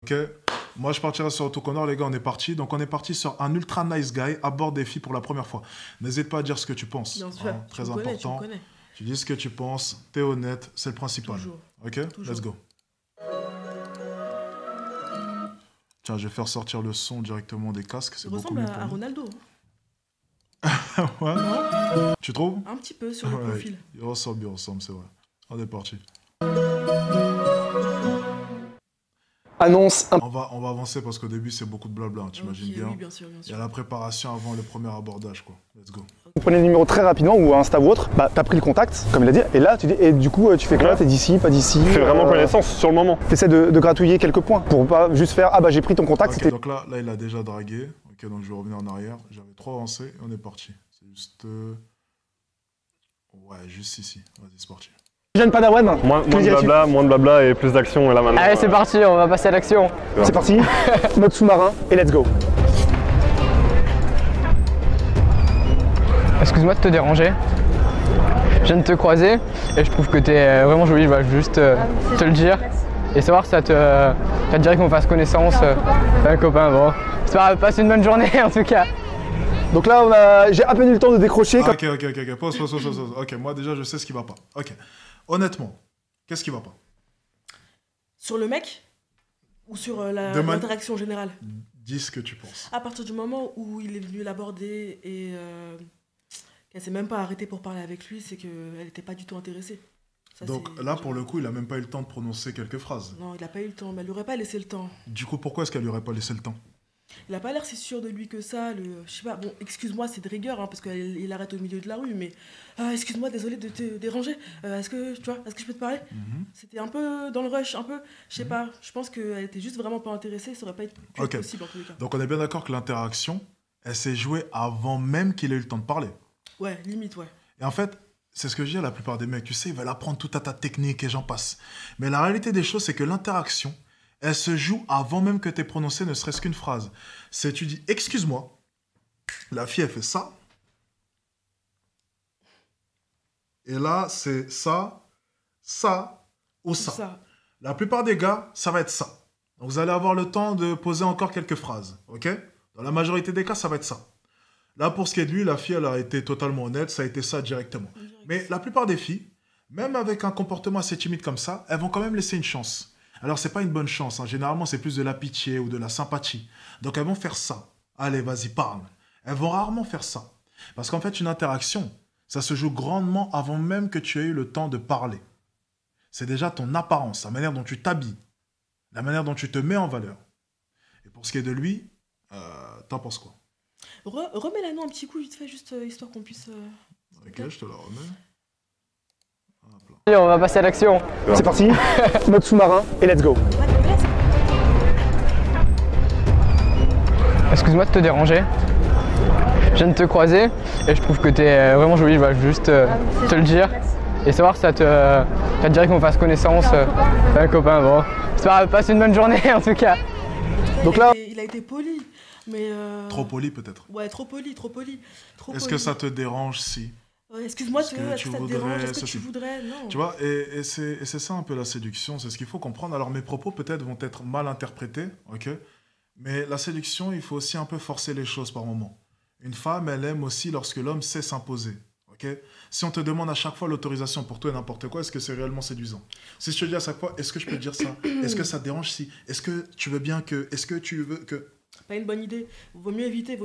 Ok, moi je partirai sur Autoconnor, les gars, on est parti. Donc on est parti sur un ultra nice guy à bord des filles pour la première fois. N'hésite pas à dire ce que tu penses. Bien sûr, Très important. Tu dis ce que tu penses, t'es honnête, c'est le principal. Toujours. Ok, Toujours. let's go. Tiens, je vais faire sortir le son directement des casques, c'est beaucoup mieux pour ressemble à nous. Ronaldo. Ouais. Non? Tu trouves? Un petit peu sur le profil. Il ressemble, c'est vrai. On est parti. Annonce. On va avancer parce qu'au début c'est beaucoup de blabla, hein, t'imagines bien. Oui, bien sûr, bien Il y sûr. a la préparation avant le premier abordage, quoi. Let's go. Vous prenez le numéro très rapidement ou Insta ou autre, bah t'as pris le contact, comme il a dit, et là tu dis, et du coup tu fais quoi? T'es d'ici, pas d'ici? Tu fais vraiment connaissance sur le moment. T'essaies de gratouiller quelques points pour pas juste faire ah bah j'ai pris ton contact. Ok, C'était donc là il a déjà dragué. Ok, donc je vais revenir en arrière. J'avais trop avancé et on est parti. C'est juste. Ouais, juste ici. Vas-y, c'est parti. jeune padawan. Moins de blabla et plus d'action. Et là maintenant. Allez, c'est parti, on va passer à l'action. C'est parti, mode sous-marin et let's go. Excuse-moi de te déranger. Je viens de te croiser et je trouve que tu es vraiment jolie. Je vais juste te le dire et savoir si ça te dirait qu'on fasse connaissance. Un copain, bon. J'espère passe une bonne journée en tout cas. Donc là j'ai à peine eu le temps de décrocher. Ah, ok. Pause. Ok, moi déjà je sais ce qui va pas. Ok. Honnêtement, qu'est-ce qui va pas? Sur le mec ou sur l'interaction générale? Dis ce que tu penses. À partir du moment où il est venu l'aborder et qu'elle s'est même pas arrêtée pour parler avec lui, c'est qu'elle n'était pas du tout intéressée. Ça, donc là, pour le coup, il a même pas eu le temps de prononcer quelques phrases. Non, il n'a pas eu le temps, mais elle lui aurait pas laissé le temps. Du coup, pourquoi est-ce qu'elle lui aurait pas laissé le temps? Il n'a pas l'air si sûr de lui que ça. Je sais pas, bon, excuse-moi, c'est de rigueur, hein, parce qu'il arrête au milieu de la rue, mais excuse-moi, désolé de te déranger. Est-ce que je peux te parler? C'était un peu dans le rush, un peu, je sais pas. Je pense qu'elle était juste vraiment pas intéressée, ça aurait pas été possible en tous les cas. Donc on est bien d'accord que l'interaction, elle s'est jouée avant même qu'il ait eu le temps de parler. Ouais, limite, ouais. Et en fait, c'est ce que je dis à la plupart des mecs, tu sais, ils veulent apprendre tout un tas de techniques et j'en passe. Mais la réalité des choses, c'est que l'interaction, elle se joue avant même que tu aies prononcé ne serait-ce qu'une phrase. C'est tu dis « excuse-moi », la fille elle fait ça. Et là, c'est ça ou ça. La plupart des gars, ça va être ça. Donc vous allez avoir le temps de poser encore quelques phrases, ok? Dans la majorité des cas, ça va être ça. Là, pour ce qui est de lui, la fille, elle a été totalement honnête, ça a été ça directement. Mais la plupart des filles, même avec un comportement assez timide comme ça, elles vont quand même laisser une chance. Alors, c'est pas une bonne chance, hein. Généralement, c'est plus de la pitié ou de la sympathie. Donc, elles vont faire ça. Allez, vas-y, parle. Elles vont rarement faire ça. Parce qu'en fait, une interaction, ça se joue grandement avant même que tu aies eu le temps de parler. C'est déjà ton apparence, la manière dont tu t'habilles, la manière dont tu te mets en valeur. Et pour ce qui est de lui, t'en penses quoi? Remets-la nous un petit coup, vite fait, juste histoire qu'on puisse... Ok, je te la remets. On va passer à l'action. C'est parti, mode sous-marin et let's go. Excuse-moi de te déranger. Je viens de te croiser et je trouve que tu es vraiment jolie. Je vais juste te le dire et savoir si ça te dirait qu'on fasse connaissance. Un copain, bon. J'espère passe une bonne journée en tout cas. Donc là, il a été poli, mais... Trop poli peut-être. Ouais, trop poli. Est-ce que ça te dérange si... Excuse-moi, est-ce que ça te dérange? Est-ce que tu voudrais? Non. Tu vois, et c'est ça un peu la séduction, c'est ce qu'il faut comprendre. Alors mes propos peut-être vont être mal interprétés, ok? Mais la séduction, il faut aussi un peu forcer les choses par moment. Une femme, elle aime aussi lorsque l'homme sait s'imposer, ok? Si on te demande à chaque fois l'autorisation pour tout et n'importe quoi, est-ce que c'est réellement séduisant? Si je te dis à chaque fois, est-ce que je peux te dire ça? Est-ce que ça te dérange si? Est-ce que tu veux bien que? Est-ce que tu veux que? Pas une bonne idée. Vaut mieux éviter,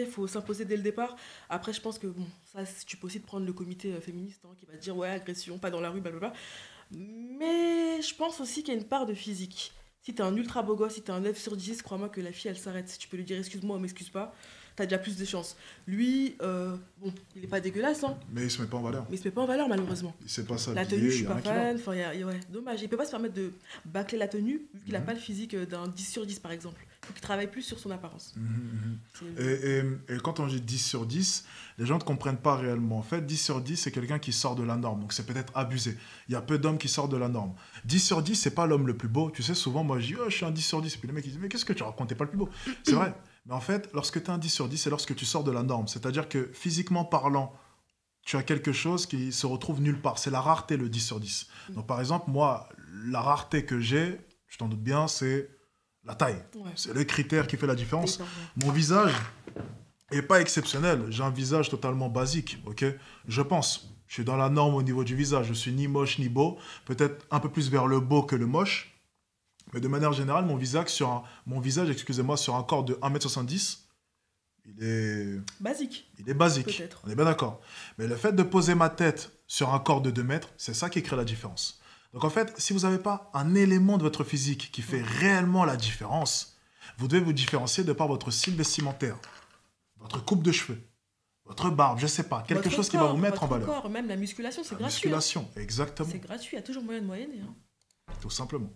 il faut s'imposer dès le départ. Après, je pense que, bon, ça, tu peux aussi te prendre le comité féministe hein, qui va te dire, ouais, agression, pas dans la rue, blablabla. Mais je pense aussi qu'il y a une part de physique. Si t'es un ultra beau gosse, si t'es un 9 sur 10, crois-moi que la fille, elle s'arrête. Si tu peux lui dire, excuse-moi ou m'excuse pas, t'as déjà plus de chances. Lui, bon, il est pas dégueulasse, hein. Mais il se met pas en valeur. Mais il se met pas en valeur, malheureusement. Il sait pas s'habiller. La tenue, je suis pas fan. Enfin, ouais, dommage. Il peut pas se permettre de bâcler la tenue, vu qu'il a pas le physique d'un 10 sur 10, par exemple. Il faut qu'il travaille plus sur son apparence. Et quand on dit 10 sur 10, les gens ne comprennent pas réellement. En fait, 10 sur 10, c'est quelqu'un qui sort de la norme. Donc, c'est peut-être abusé. Il y a peu d'hommes qui sortent de la norme. 10 sur 10, c'est pas l'homme le plus beau. Tu sais, souvent, moi, je dis, oh, je suis un 10 sur 10. Et puis les mecs, ils disent, mais qu'est-ce que tu racontes? T'es pas le plus beau. C'est vrai. Mais en fait, lorsque tu es un 10 sur 10, c'est lorsque tu sors de la norme. C'est-à-dire que, physiquement parlant, tu as quelque chose qui se retrouve nulle part. C'est la rareté, le 10 sur 10. Donc, par exemple, moi, la rareté que j'ai, je t'en doute bien, c'est La taille. Ouais. C'est le critère qui fait la différence. D'accord. Mon visage n'est pas exceptionnel. J'ai un visage totalement basique, ok? Je pense. Je suis dans la norme au niveau du visage. Je suis ni moche ni beau. Peut-être un peu plus vers le beau que le moche. Mais de manière générale, mon visage, sur un corps de 1m70, il est Basique. basique. Peut-être. On est bien d'accord. Mais le fait de poser ma tête sur un corps de 2 mètres, c'est ça qui crée la différence. Donc en fait, si vous n'avez pas un élément de votre physique qui fait réellement la différence, vous devez vous différencier de par votre style vestimentaire, votre coupe de cheveux, votre barbe, je sais pas, quelque Votre chose qui va vous mettre en votre valeur. corps, même la musculation, c'est La gratuit. hein. musculation, exactement, C'est gratuit, il y a toujours moyen de moyenner. Hein. tout simplement.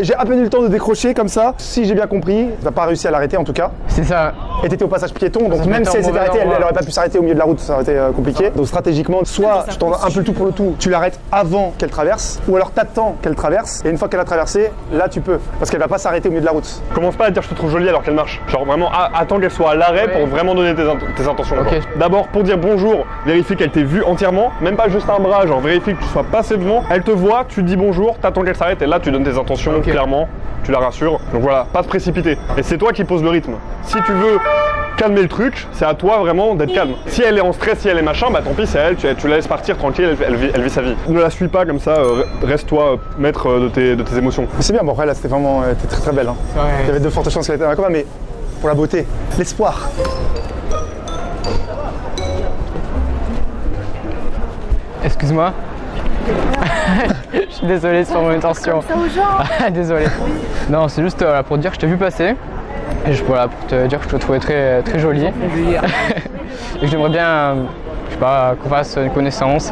J'ai à peine eu le temps de décrocher comme ça. Si j'ai bien compris, tu n'as pas réussi à l'arrêter en tout cas. C'est ça. Et t'étais au passage piéton, donc Ça même mettait si elle en s'était mauvais arrêtée, endroit. elle aurait pas pu s'arrêter au milieu de la route, ça aurait été compliqué. Donc stratégiquement, soit ça je t'en un peu le tout pour le tout, tu l'arrêtes avant qu'elle traverse, ou alors t'attends qu'elle traverse, et une fois qu'elle a traversé, là tu peux, parce qu'elle va pas s'arrêter au milieu de la route. Commence pas à dire je te trouve jolie alors qu'elle marche. Genre vraiment, attends qu'elle soit à l'arrêt Ouais. pour vraiment donner tes intentions. Ok. genre. D'abord, pour dire bonjour, vérifie qu'elle t'ait vu entièrement, même pas juste un bras, genre vérifie que tu sois passé devant. Elle te voit, tu dis bonjour, t'attends qu'elle s'arrête et là tu donnes tes intentions Ok. clairement, tu la rassures. Donc voilà, pas te précipiter. Et c'est toi qui poses le rythme. Si tu veux calmer le truc, c'est à toi vraiment d'être calme. Si elle est en stress, si elle est machin, bah tant pis, c'est elle, tu la laisses partir tranquille, elle vit sa vie. Ne la suis pas comme ça, reste-toi maître de tes émotions. Mais c'est bien, bon après là c'était vraiment t'es très très belle. Hein. Ouais. Il y avait de fortes chances qu'elle était dans la combat, mais pour la beauté, l'espoir. Excuse-moi. Je suis désolé, c'est pas mon intention. Ça aux gens. Désolé. Non, c'est juste pour te dire que je t'ai vu passer. Et voilà, pour te dire que je te trouvais très, très jolie. Et que j'aimerais bien, je sais pas, qu'on fasse une connaissance.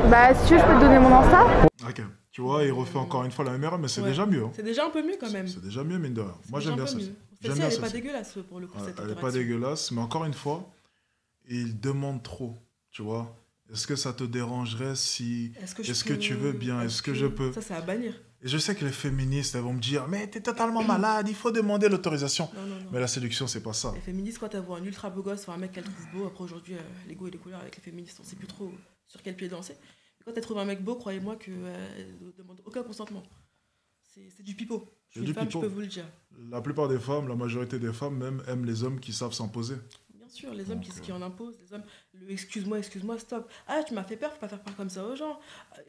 Bah si tu veux, je peux te donner mon Insta. Ok, tu vois, il refait encore une fois la même erreur, mais c'est Ouais. déjà mieux. Hein. C'est déjà un peu mieux quand même. C'est déjà mieux, mine de rien. Moi, C'est j'aime déjà bien un peu ça. mieux. J'aime Celle-ci, bien elle est ça. pas dégueulasse pour le coup, cette Elle est pas interaction. dégueulasse, mais encore une fois, il demande trop, tu vois. Est-ce que ça te dérangerait si... Est-ce que tu veux bien? Est-ce que je peux? Ça, c'est à bannir. Et je sais que les féministes, elles vont me dire, mais t'es totalement malade, il faut demander l'autorisation. Non, non, non. Mais la séduction, c'est pas ça. Les féministes, quand elles voient un ultra beau gosse ou un mec qu'elles trouvent beau, après aujourd'hui, l'ego et les couleurs avec les féministes, on sait plus trop sur quel pied danser. Mais quand elles trouvent un mec beau, croyez-moi qu'elles ne demandent aucun consentement. C'est du pipeau. Je C'est suis du une femme, pipeau. je peux vous le dire. La plupart des femmes, la majorité des femmes même, aiment les hommes qui savent s'imposer. Bien sûr, les hommes Donc, qui en imposent, les hommes, excuse-moi, stop. Ah, tu m'as fait peur, faut pas faire peur comme ça aux gens.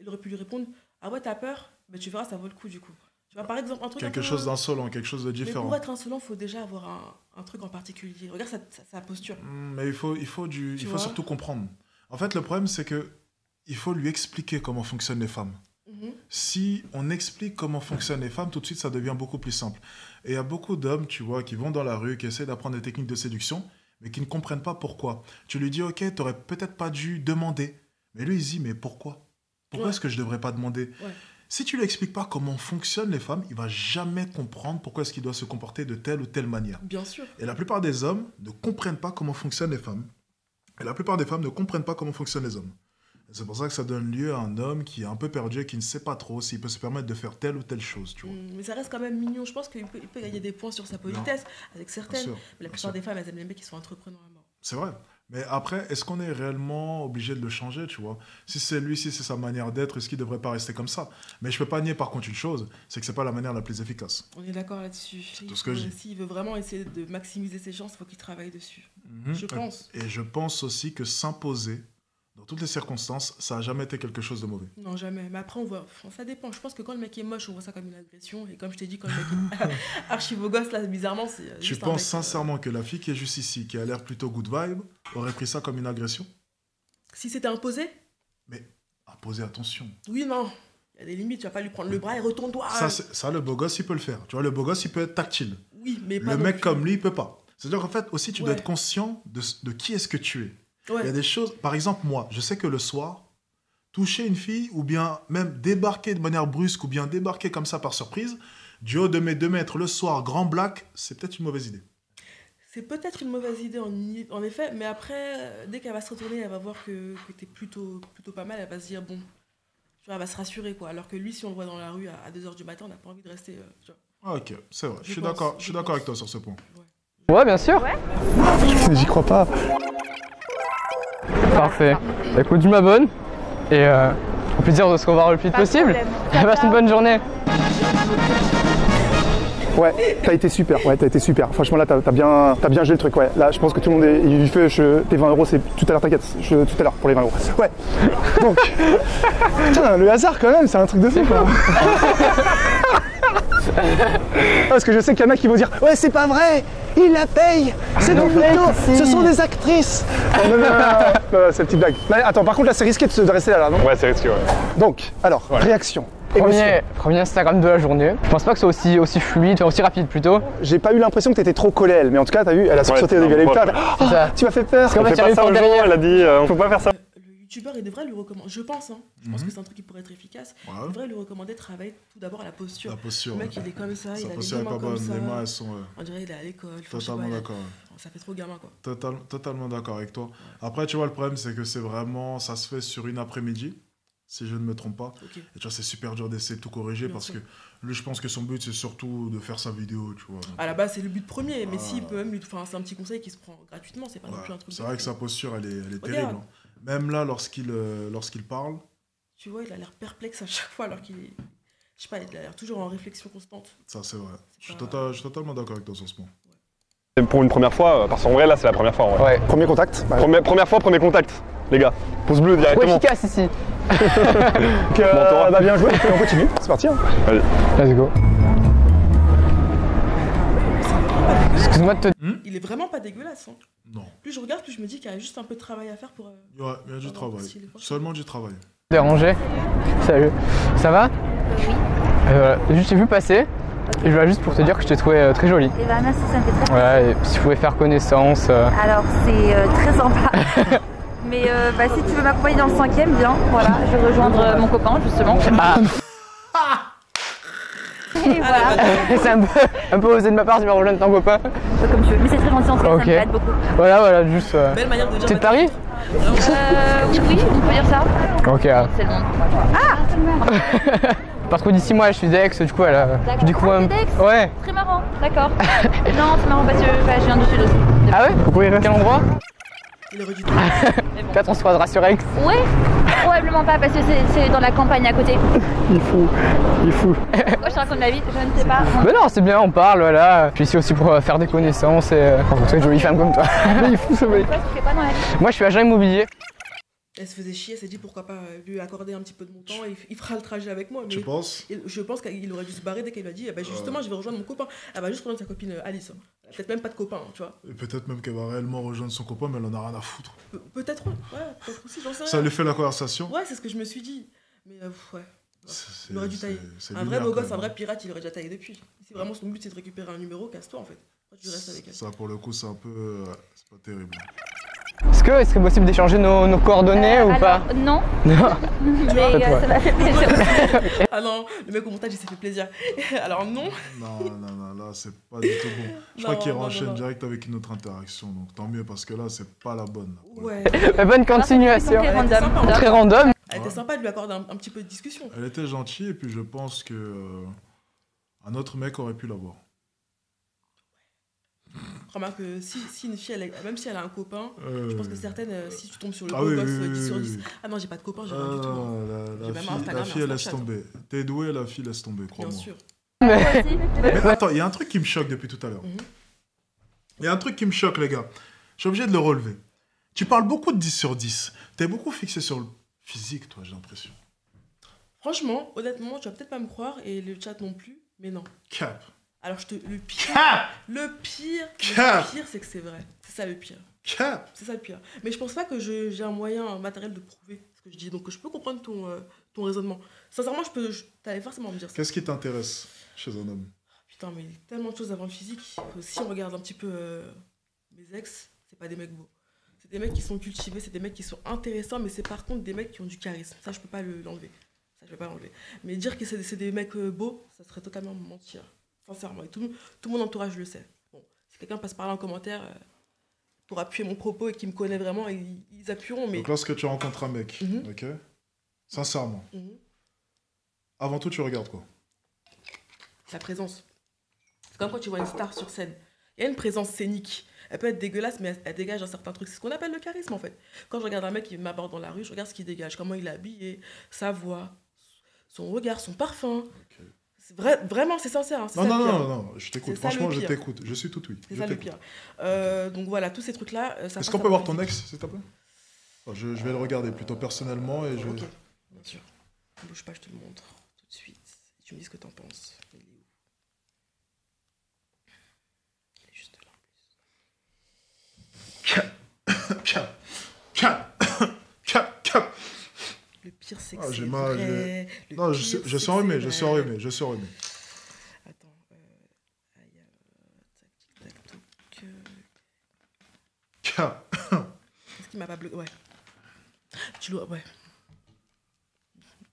Il aurait pu lui répondre, ah ouais, t'as peur? Mais tu verras, ça vaut le coup du coup. Tu vois, par exemple, un truc Quelque un peu- chose d'insolent, quelque chose de Mais différent. pour être insolent, faut déjà avoir un truc en particulier. Regarde sa posture. Mais il faut vois surtout comprendre. En fait, le problème, c'est que il faut lui expliquer comment fonctionnent les femmes. Mhm. Si on explique comment fonctionnent les femmes, tout de suite, ça devient beaucoup plus simple. Et il y a beaucoup d'hommes, tu vois, qui vont dans la rue, qui essaient d'apprendre des techniques de séduction, mais qui ne comprennent pas pourquoi. Tu lui dis, ok, t'aurais peut-être pas dû demander. Mais lui, il se dit, mais pourquoi? Pourquoi Ouais. est-ce que je devrais pas demander? Ouais. Si tu lui expliques pas comment fonctionnent les femmes, il va jamais comprendre pourquoi est-ce qu'il doit se comporter de telle ou telle manière. Bien sûr. Et la plupart des hommes ne comprennent pas comment fonctionnent les femmes. Et la plupart des femmes ne comprennent pas comment fonctionnent les hommes. Et c'est pour ça que ça donne lieu à un homme qui est un peu perdu et qui ne sait pas trop s'il peut se permettre de faire telle ou telle chose, tu vois. Mais ça reste quand même mignon. Je pense qu'il peut gagner des points sur sa politesse avec Bien certaines. sûr, Mais la bien plupart sûr. des femmes, elles aiment les mecs qui sont entreprenants à mort. C'est vrai. Mais après, est-ce qu'on est réellement obligé de le changer, tu vois? Si c'est lui, si c'est sa manière d'être, est-ce qu'il ne devrait pas rester comme ça? Mais je peux pas nier par contre une chose, c'est que c'est pas la manière la plus efficace. On est d'accord là-dessus. tout ce que je dis. S'il veut vraiment essayer de maximiser ses chances, il faut qu'il travaille dessus. Mhm. Je pense. Et je pense aussi que s'imposer, dans toutes les circonstances, ça n'a jamais été quelque chose de mauvais. Non, jamais. Mais après, on voit. Ça dépend. Je pense que quand le mec est moche, on voit ça comme une agression. Et comme je t'ai dit, quand le mec est archi beau gosse, là, bizarrement, c'est. Tu juste un penses mec, sincèrement que la fille qui est juste ici, qui a l'air plutôt good vibe, aurait pris ça comme une agression? Si c'était imposé? Mais imposer attention. Oui, non. Il y a des limites. Tu vas pas lui prendre le bras et retourne-toi. Ça, le beau gosse, il peut le faire. Tu vois, le beau gosse, il peut être tactile. Oui, mais pas Le non mec plus. comme lui, il peut pas. C'est-à-dire qu'en fait, aussi, tu dois Ouais. être conscient de qui est-ce que tu es. Ouais. Il y a des choses, par exemple, moi, je sais que le soir, toucher une fille, ou bien même débarquer de manière brusque, ou bien débarquer comme ça par surprise, du haut de mes 2 mètres le soir, grand black, c'est peut-être une mauvaise idée. C'est peut-être une mauvaise idée en effet, mais après, dès qu'elle va se retourner, elle va voir que t'es plutôt pas mal, elle va se dire bon, tu vois, elle va se rassurer quoi. Alors que lui, si on le voit dans la rue à 2h du matin, on n'a pas envie de rester. Tu vois. Ah, ok, c'est vrai. Je Je suis pense, d'accord, je je suis d'accord avec toi pense. sur ce point. Ouais, bien sûr. J'y crois pas. Parfait. Bah, écoute, je m'abonne. Et au plaisir de se revoir le plus vite Pas de possible. problème. Passe une bonne journée. Ouais, t'as été super, Franchement, là, t'as bien géré le truc, ouais. Là, je pense que tout le monde est. Il fait, tes 20 €, c'est tout à l'heure, t'inquiète. Tout à l'heure pour les 20 €. Ouais. Donc. Putain, le hasard, quand même, c'est un truc de fou, quoi. Parce que je sais qu'il y en a qui vont dire ouais, c'est pas vrai, il la paye, c'est des photos, ce sont des actrices. Non, c'est une petite blague. Là, attends, par contre, là, c'est risqué de rester là, non? Ouais, c'est risqué, ouais. Donc, alors, réaction. Premier Instagram de la journée. Je pense pas que ce soit aussi fluide, aussi rapide plutôt. J'ai pas eu l'impression que t'étais trop collé elle, mais en tout cas, t'as vu, elle a sursauté au début. Elle a eu peur. Oh, tu m'as fait peur. Parce qu'en fait, Fais pas ça aux gens, elle a dit, faut pas faire ça. Le youtubeur, il devrait lui recommander, je pense, hein, je pense que c'est un truc qui pourrait être efficace, il devrait lui recommander de travailler tout d'abord à la posture. La posture. Le mec, il est comme ça, il a les posture deux est mains pas comme bonne, ça. les mains elles sont. On dirait qu'il est à l'école. Totalement d'accord. Ça fait trop gamin, quoi. Totalement d'accord avec toi. Après, tu vois, le problème, c'est que c'est vraiment. Ça se fait sur une après-midi, si je ne me trompe pas. Okay. Et tu vois, c'est super dur d'essayer de tout corriger Bien parce sûr. que lui, je pense que son but, c'est surtout de faire sa vidéo, tu vois. Donc, À la base, c'est le but premier, mais s'il peut même lui. Enfin, c'est un petit conseil qui se prend gratuitement, c'est pas non plus un truc. c'est vrai que sa posture, elle est Regarde. terrible. Hein. Même là, lorsqu'il parle. Tu vois, il a l'air perplexe à chaque fois alors qu'il est. Je sais pas, il a l'air toujours en réflexion constante. Ça, c'est vrai. C'est Je suis totalement d'accord avec toi sur ce point. Et pour une première fois, parce qu'en vrai, là, c'est la première fois. En vrai. Ouais. Premier contact. Première fois, premier contact, les gars. Pouce bleu Trop directement. efficace ici. Bah, bien joué. On continue. C'est parti. Hein. Allez. Let's go. Excuse-moi de te. Il est vraiment pas dégueulasse. Hein. Non. Plus je regarde, plus je me dis qu'il y a juste un peu de travail à faire pour. Ouais, il y a du travail. stylé, franchement. Seulement du travail. Déranger. Salut. Ça va? Oui. Voilà. Juste, j'ai vu passer. Et je voulais juste pour te dire que je t'ai trouvé très jolie. Et bah merci, ça me fait très plaisir. Voilà, et si tu pouvais faire connaissance. Alors c'est très sympa. Mais bah, si tu veux m'accompagner dans le 5e, bien, voilà, je vais rejoindre mon copain justement. Et voilà, C'est un peu osé de ma part de me rejoindre ton copain. comme tu veux. Mais c'est très gentil en tout cas, Ok. ça me plaît beaucoup. Voilà, juste. Belle manière de dire. T'es de Paris? Oui, on peut dire ça. Ok. C'est le monde. Parce que d'ici, moi, je suis d'Aix, du coup, je découvre Ah, t'es d'Aix Ouais. Très marrant, d'accord. Non, c'est marrant parce que je viens du sud aussi. Ah ouais? Quel endroit? Il aurait dû dire. Peut-être on se croisera sur Aix. Ouais, probablement pas parce que c'est dans la campagne à côté. Il est fou. Moi je te raconte ma vie, je ne sais pas. Mais non, c'est bien, on parle, voilà. Je suis ici aussi pour faire des connaissances et rencontrer une jolie femme comme toi. Il est fou ce mec. Toi, tu fais quoi dans la vie? Moi, je suis agent immobilier. Elle se faisait chier, elle s'est dit pourquoi pas lui accorder un petit peu de mon temps et il fera le trajet avec moi. Mais Tu penses? je pense qu'il aurait dû se barrer dès qu'elle lui a dit bah, justement, je vais rejoindre mon copain. Elle va juste rejoindre sa copine Alice. Elle a peut-être même pas de copain, tu vois. Et peut-être même qu'elle va réellement rejoindre son copain, mais elle en a rien à foutre. Peut-être, ouais, peut-être aussi, j'en sais rien. Ça lui fait la conversation. Ouais, c'est ce que je me suis dit. Mais ouais. C'est- Il aurait dû tailler. c'est Un lunaire, vrai beau quand gosse, un même. vrai pirate, il aurait déjà taillé depuis. Si vraiment son but c'est de récupérer un numéro, casse-toi en fait. Pourquoi tu restes avec elle? Ça, pour le coup, c'est un peu. C'est pas terrible. Est-ce que serait possible d'échanger nos coordonnées ou pas? Alors, non. Non. Mais ça m'a fait plaisir aussi. Ah non, le mec au montage il s'est fait plaisir. Alors non. Non, là, c'est pas du tout bon. Je crois Non, qu'il non, enchaîne non. direct avec une autre interaction, donc tant mieux, parce que là, c'est pas la bonne. Ouais. Bonne continuation. Très random. sympa. Très random. Elle était sympa de lui accorder un petit peu de discussion. Elle était gentille, et puis je pense que un autre mec aurait pu l'avoir. Remarque que si une fille, même si elle a un copain, je pense que certaines, si tu tombes sur le Ah beau oui, gosse oui, 10 sur oui, 10, oui. ah non, j'ai pas de copain, j'ai Ah, rien du tout. non, J'ai la même fille, Instagram, la fille, elle laisse Snapchat. tomber. T'es doué, la fille laisse tomber, Bien crois-moi. sûr. Mais attends, il y a un truc qui me choque depuis tout à l'heure. Mhm. Il y a un truc qui me choque, les gars. Je suis obligé de le relever. Tu parles beaucoup de 10 sur 10. T'es beaucoup fixé sur le physique, toi, j'ai l'impression. Franchement, honnêtement, tu vas peut-être pas me croire et le chat non plus, mais non. Cap. Alors le pire, Cap. le pire, c'est que c'est vrai. C'est ça le pire. Cap. C'est ça le pire. Mais je pense pas que j'ai un moyen matériel de prouver ce que je dis. Donc je peux comprendre ton raisonnement. Sincèrement, t'allais forcément me dire ça. Qu'est-ce qui t'intéresse chez un homme? Putain, mais il y a tellement de choses avant le physique. Si on regarde un petit peu mes ex, c'est pas des mecs beaux. C'est des mecs qui sont cultivés, c'est des mecs qui sont intéressants, mais c'est par contre des mecs qui ont du charisme. Ça, je peux pas l'enlever. Ça, je peux pas l'enlever. Mais dire que c'est des mecs beaux, ça serait totalement mentir. Sincèrement. Et tout mon entourage le sait. Bon, si quelqu'un passe par là en commentaire pour appuyer mon propos et qui me connaît vraiment, ils appuieront. Mais... Donc lorsque tu rencontres un mec, Mhm. ok, sincèrement, Mhm. avant tout, tu regardes quoi? La présence. C'est comme quand tu vois une star sur scène. Il y a une présence scénique. Elle peut être dégueulasse, mais elle dégage un certain truc. C'est ce qu'on appelle le charisme, en fait. Quand je regarde un mec qui m'aborde dans la rue, je regarde ce qu'il dégage, comment il est habillé, sa voix, son regard, son parfum. Vraiment, c'est sincère. Hein, c'est Non, ça non, le pire. non, je t'écoute. C'est ça, Franchement, le je pire. t'écoute. Je suis tout oui. C'est Je ça le t'écoute. pire. Donc voilà, tous ces trucs-là. Est-ce qu'on peut voir ton ex, s'il te plaît? Enfin, je vais le regarder plutôt personnellement et je... Ok, bien sûr. Bouge pas, je te le montre tout de suite. Et tu me dis ce que t'en penses. Il est où? Il est juste là. Cap. Le pire, c'est que Ah, c'est j'ai mal, vrai. Le Non, pire, je c'est suis que enrhumé, c'est je suis vrai. enrhumé, je suis enrhumé. Attends. Aïe, tac, tac, tac. Cap. Est-ce qu'il m'a pas bloqué? Ouais. Tu dois. Ouais.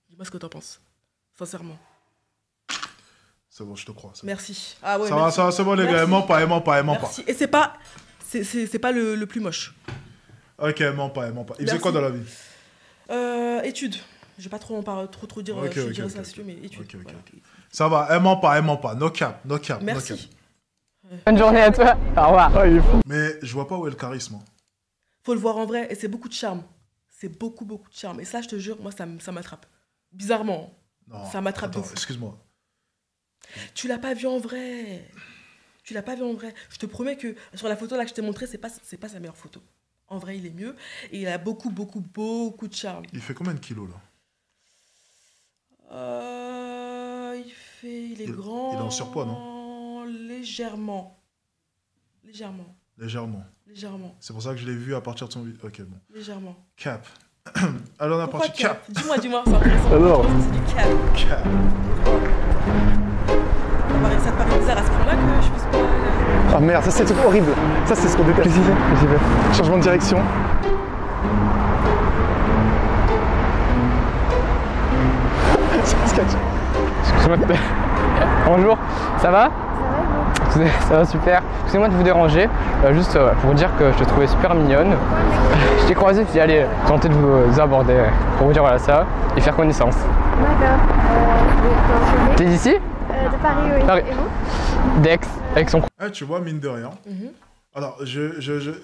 Dis-moi ce que t'en penses. Sincèrement. C'est bon, je te crois. Merci. Ah ouais, Ça merci. va, c'est bon, les gars. Elle ment pas. Merci. Et c'est pas. C'est pas le plus moche. Ok, elle ment pas. Il faisait Merci. quoi dans la vie? Études. Je vais pas trop dire, Ok, je te ok, dirai ok, ça ok. si tu veux, mais études. Ok, ok, voilà. ok. Ça va, elle ment pas. No cap. Merci. Bonne journée à toi. Au revoir. Ah, il est fou. Mais je vois pas où est le charisme. Hein. Faut le voir en vrai, et c'est beaucoup de charme. C'est beaucoup de charme. Et ça, je te jure, moi, ça m'attrape. Bizarrement. Non, Ça m'attrape de attends, fou. excuse-moi. Tu l'as pas vu en vrai. Je te promets que sur la photo là que je t'ai montrée, c'est pas sa meilleure photo. En vrai, il est mieux. Et il a beaucoup de charme. Il fait combien de kilos, là? Il est grand. il est en surpoids, non? Légèrement. Légèrement. C'est pour ça que je l'ai vu à partir de son... Ok, bon. Légèrement. Cap. Alors, on a Pourquoi parti cap. Dis-moi, c'est intéressant. Alors. Je pense que c'est du cap. Cap. Ça te paraît bizarre à ce point-là que je puisse pas... Ah merde, ça c'est le truc horrible. Ça c'est ce qu'on déteste. Qu'est-ce qu'il fait? Changement de direction. C'est un sketch. Excusez-moi de... Bonjour, ça va? Ça va super. Excusez-moi de vous déranger. Juste pour vous dire que je te trouvais super mignonne. Je t'ai croisé, puis allez tenter de vous aborder pour vous dire voilà ça et faire connaissance. D'accord. T'es d'ici? De Paris, oui. Paris. Et vous? D'Aix, avec son... Ah, tu vois, mine de rien. Mhm. Alors,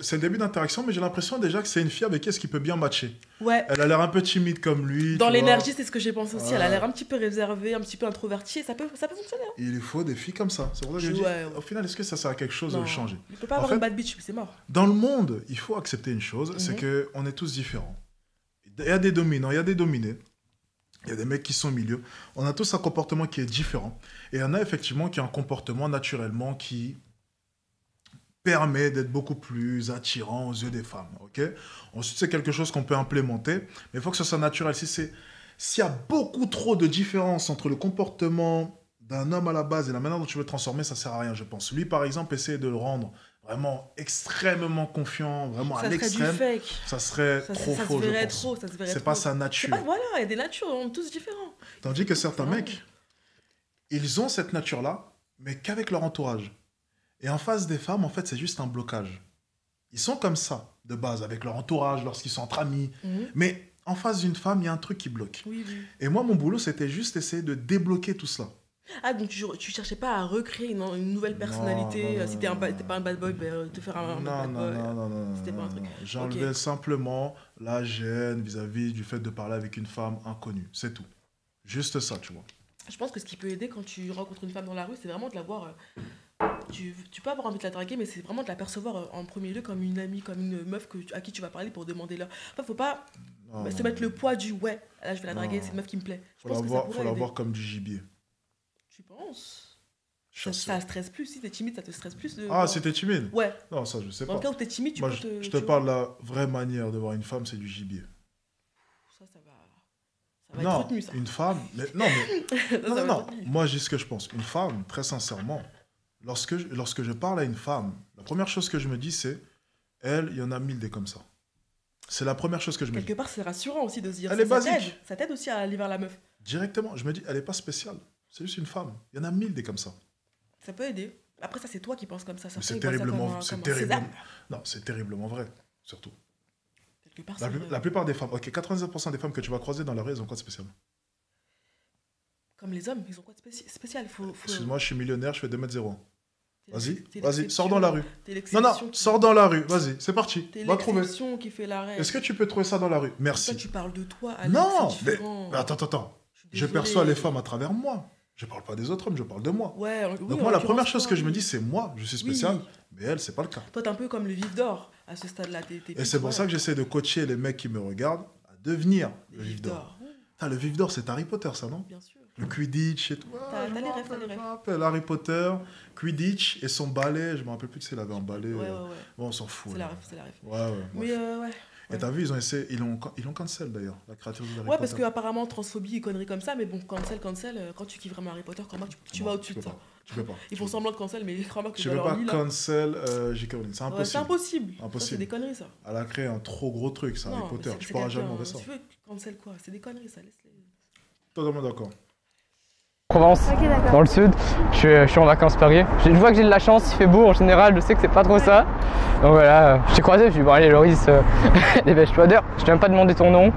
c'est le début d'interaction, mais j'ai l'impression déjà que c'est une fille avec qui est-ce qui peut bien matcher. Ouais. Elle a l'air un peu timide comme lui. Dans tu l'énergie, vois. c'est ce que j'ai pensé aussi. Ouais. Elle a l'air un petit peu réservée, un petit peu introvertie. Et ça peut fonctionner. Hein. Il lui faut des filles comme ça. C'est pour ça que je dis, Ouais. au final, est-ce que ça sert à quelque chose de Non. le changer? Il peut pas En avoir fait- une bad bitch, c'est mort. Dans le monde, il faut accepter une chose, c'est Mhm. qu'on est tous différents. Il y a des dominants, il y a des dominés. Il y a des mecs qui sont au milieu. On a tous un comportement qui est différent. Et il y en a effectivement qui ont un comportement naturellement qui permet d'être beaucoup plus attirant aux yeux des femmes. Ok. Ensuite, c'est quelque chose qu'on peut implémenter, mais il faut que ce soit naturel. S'il y a beaucoup trop de différence entre le comportement d'un homme à la base et la manière dont tu veux le transformer, ça sert à rien, je pense. Lui, par exemple, essayer de le rendre vraiment extrêmement confiant, vraiment à Ça serait du l'extrême, fake. ça serait Ça trop se faux, je verrait pense. trop, ça se verrait C'est trop. pas sa C'est nature. pas, voilà, il y a des natures, on est tous différents. Tandis que certains Ouais. mecs, ils ont cette nature-là, mais qu'avec leur entourage. Et en face des femmes, en fait, c'est juste un blocage. Ils sont comme ça, de base, avec leur entourage, lorsqu'ils sont entre amis. Mhm. Mais en face d'une femme, il y a un truc qui bloque. Oui. Et moi, mon boulot, c'était juste essayer de débloquer tout cela. Ah, donc tu cherchais pas à recréer une nouvelle personnalité. non, Si non, t'es non, pas un bad boy, ben, te faire un Non, bad non, boy. non. C'était pas un truc. J'enlevais Ok. simplement la gêne vis-à-vis du fait de parler avec une femme inconnue. C'est tout. Juste ça, tu vois. Je pense que ce qui peut aider quand tu rencontres une femme dans la rue, c'est vraiment de la voir. Tu peux avoir envie de la draguer, mais c'est vraiment de la percevoir en premier lieu comme une amie, comme une meuf à qui tu vas parler pour demander l'heure. Enfin, faut pas Non, se non, mettre non. le poids du ouais, là je vais la draguer, Non. c'est une meuf qui me plaît. Je Faut pense la que ça voir, pourrait faut la aider. voir comme du gibier. Tu penses Chasseur. ça stresse plus, si t'es timide, ça te stresse plus de. Ah, c'était timide? Ouais, Non, ça, je sais dans pas. le cas où t'es timide, tu Moi, peux je te tu parle de la vraie manière de voir une femme, c'est du gibier. Ça va être Non, retenu ça. une femme... Mais, non, mais... Ça non, va être non, retenu. moi, j'ai ce que je pense. Une femme, très sincèrement, lorsque je parle à une femme, la première chose que je me dis, c'est, elle, il y en a 1000 des comme ça. C'est la première chose que je me dis. Quelque part, c'est rassurant aussi de se dire Elle ça, est basique. Ça t'aide aussi à aller vers la meuf. Directement, je me dis, elle n'est pas spéciale. C'est juste une femme. Il y en a 1000 des comme ça. Ça peut aider. Après, ça, c'est toi qui penses comme ça. Mais Certains, c'est ils voient ça terriblement, comme un c'est César. terriblement... Non, c'est terriblement vrai, surtout. Quelque part, La, c'est vrai. la plupart des femmes, ok, 90% des femmes que tu vas croiser dans la rue, elles ont quoi de spécial? Comme les hommes, ils ont quoi de spécial? Faut... Excuse-moi, je suis millionnaire, je fais 2m01. Vas-y, T'es vas-y, l'exception. sors dans la rue. T'es Non, l'exception non, qui- sors dans la rue, vas-y, c'est parti, T'es va trouver. l'exception qui fait la règle. Est-ce que tu peux trouver ça dans la rue? Toi, Merci. tu parles de toi, Alex, Non, c'est mais différent. attends, suis je désolée. perçois les femmes à travers moi. Je parle pas des autres hommes, je parle de moi. Ouais, oui, Donc moi, la première chose que je me dis, c'est moi, je suis spécial, mais elle, c'est pas le cas. Toi, t'es un peu comme le vif d'or à ce stade-là. Et c'est pour ça que j'essaie de coacher les mecs qui me regardent à devenir le vif d'or. Le vif d'or, c'est Harry Potter, ça, non? Bien sûr. Le Quidditch et tout. T'as les rêves, t'as les rêves. Je me rappelle Harry Potter, Quidditch et son balai. Je me rappelle plus que s'il avait un balai. Ouais. Bon, on s'en fout. C'est la rêve, c'est la rêve. Ouais. Mais ouais. Et t'as vu, ils ont essayé, ils l'ont cancel d'ailleurs, la créature de Harry Potter. Ouais, parce qu'apparemment, transphobie et conneries comme ça, mais bon, cancel, quand tu kiffes vraiment Harry Potter, crois-moi, tu vas au-dessus de ça. Tu peux pas. Ils font semblant de cancel, mais crois-moi que tu peux pas cancel J.K. Rowling, c'est impossible. Ouais, c'est impossible. C'est des conneries, ça. Elle a créé un trop gros truc, c'est Harry Potter. Tu pourras jamais enlever ça. Tu veux cancel quoi? C'est des conneries, ça. Laisse-les. Totalement d'accord. Provence, dans le sud, je suis en vacances Paris. Je vois que j'ai de la chance, il fait beau en général, je sais que c'est pas trop ça. Donc voilà, je t'ai croisé, je me suis dit bon allez Loris, dépêche-toi. D'ailleurs, je t'ai même pas demandé ton nom.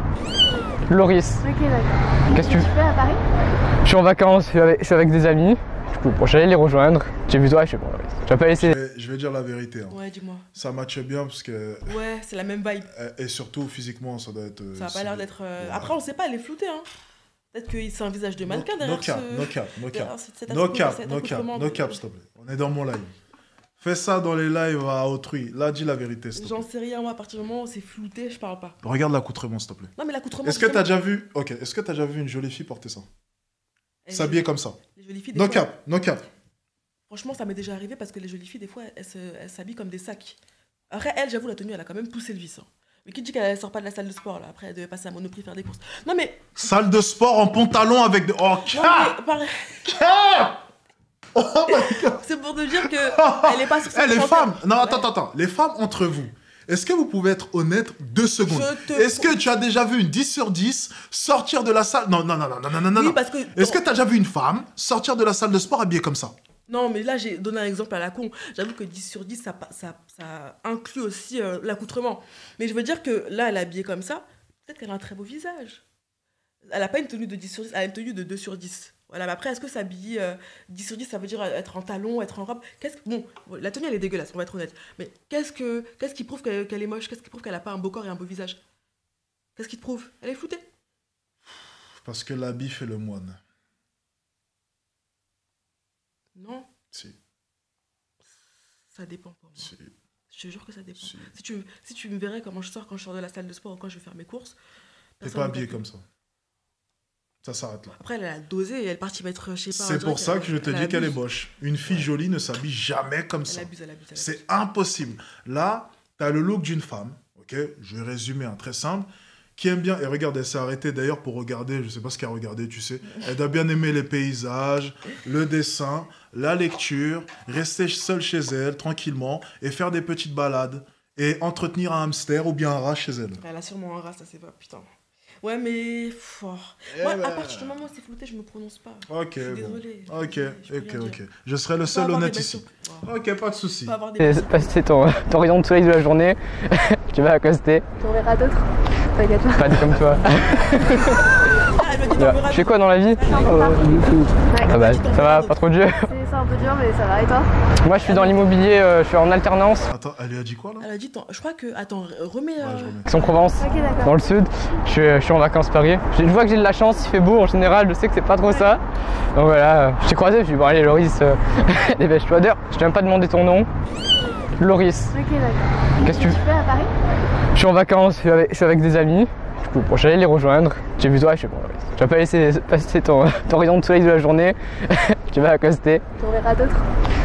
Loris. Ok, d'accord. Qu'est-ce que tu fais à Paris? Je suis en vacances, je suis avec des amis. Du coup, bon, j'allais les rejoindre. J'ai vu toi, je suis bon Loris. Tu vas pas laisser. Je vais dire la vérité. Hein. Ouais, dis-moi. Ça matche bien parce que. Ouais, c'est la même vibe. Et surtout, physiquement, ça doit être. Ça a pas l'air d'être. Après, on sait pas, elle est floutée, hein. Peut-être que c'est un visage de mannequin derrière No cap, s'il te plaît. On est dans mon live. Fais ça dans les lives à autrui. Là, dis la vérité, s'il te plaît. J'en sais rien, moi, à partir du moment où c'est flouté, je parle pas. Regarde l'accoutrement, s'il te plaît. Non, mais l'accoutrement... Est-ce que t'as déjà vu... Ok, est-ce que t'as déjà vu une jolie fille porter ça? S'habiller comme ça? Les jolies filles, No cap. Franchement, ça m'est déjà arrivé parce que les jolies filles, des fois, elles s'habillent comme des sacs. Après, elle, j'avoue, la tenue, elle a quand même poussé le vice. Hein. Mais qui dit qu'elle sort pas de la salle de sport, là? Après, elle devait passer à Monoprix faire des courses. Non, mais... Salle de sport en pantalon avec... Oh, cap! Oh my God! C'est pour te dire que elle est pas sur cette les femmes... Non, ouais. attends. Les femmes entre vous, est-ce que vous pouvez être honnête 2 secondes? Est-ce que tu as déjà vu une 10 sur 10 sortir de la salle... Non. Oui, parce que... Est-ce que tu as déjà vu une femme sortir de la salle de sport habillée comme ça? Non, mais là, j'ai donné un exemple à la con. J'avoue que 10 sur 10, ça inclut aussi l'accoutrement. Mais je veux dire que là, elle est habillée comme ça. Peut-être qu'elle a un très beau visage. Elle n'a pas une tenue de 10 sur 10, elle a une tenue de 2 sur 10. Voilà, mais après, est-ce que s'habiller 10 sur 10, ça veut dire être en talons, être en robe? Bon, la tenue, elle est dégueulasse, on va être honnête. Mais qu'est-ce qui prouve qu'elle est moche? Qu'est-ce qui prouve qu'elle n'a pas un beau corps et un beau visage? Qu'est-ce qui te prouve? Elle est floutée. Parce que l'habit fait le moine. Non. Si. Ça dépend pour moi. Si. Je te jure que ça dépend. Si tu me verrais comment je sors quand je sors de la salle de sport ou quand je vais faire mes courses... T'es pas habillé comme ça. Ça s'arrête là. Après, elle a dosé et elle est partie mettre, je sais pas... C'est pour ça que je te dis qu'elle est moche. Une fille jolie ne s'habille jamais comme ça. Elle abuse. C'est impossible. Là, t'as le look d'une femme, ok? Je vais résumer, très simple, qui aime bien, et regarde, elle s'est arrêtée d'ailleurs pour regarder, je sais pas ce qu'elle a regardé, tu sais. Elle doit bien aimer les paysages, le dessin, la lecture, rester seule chez elle, tranquillement, et faire des petites balades, et entretenir un hamster ou bien un rat chez elle. Elle a sûrement un rat, ça c'est pas, putain. Ouais, mais... Moi, à partir du moment où c'est flouté, je me prononce pas. Ok, je suis désolée. Ok. Je serai le seul honnête ici. Ok, pas de souci. C'est ton rayon de soleil de la journée. Tu vas accoster. Tu en verras d'autres. T'inquiète pas. Pas comme toi. Tu fais quoi dans la vie? Ça va, pas trop dur. C'est un peu dur, mais ça va. Et toi? Moi, je suis dans l'immobilier, je suis en alternance. Attends, elle lui a dit quoi là? Elle a dit, je crois que... Attends, remets... Aix-en-Provence, dans le sud. Je suis en vacances Paris. Je vois que j'ai de la chance, il fait beau en général, je sais que c'est pas trop ça. Donc voilà, je t'ai croisé, je me suis dit bon allez Loris, dépêche-toi. D'ailleurs, je t'ai même pas demandé ton nom. Loris. Ok, d'accord. Qu'est-ce que tu fais à Paris? Je suis en vacances, je suis avec des amis. Du coup, bon, j'allais les rejoindre. J'ai vu toi, je suis bon Loris. Tu vas pas laisser passer ton rayon de soleil de la journée. Tu vas accoster. Tu en verras d'autres.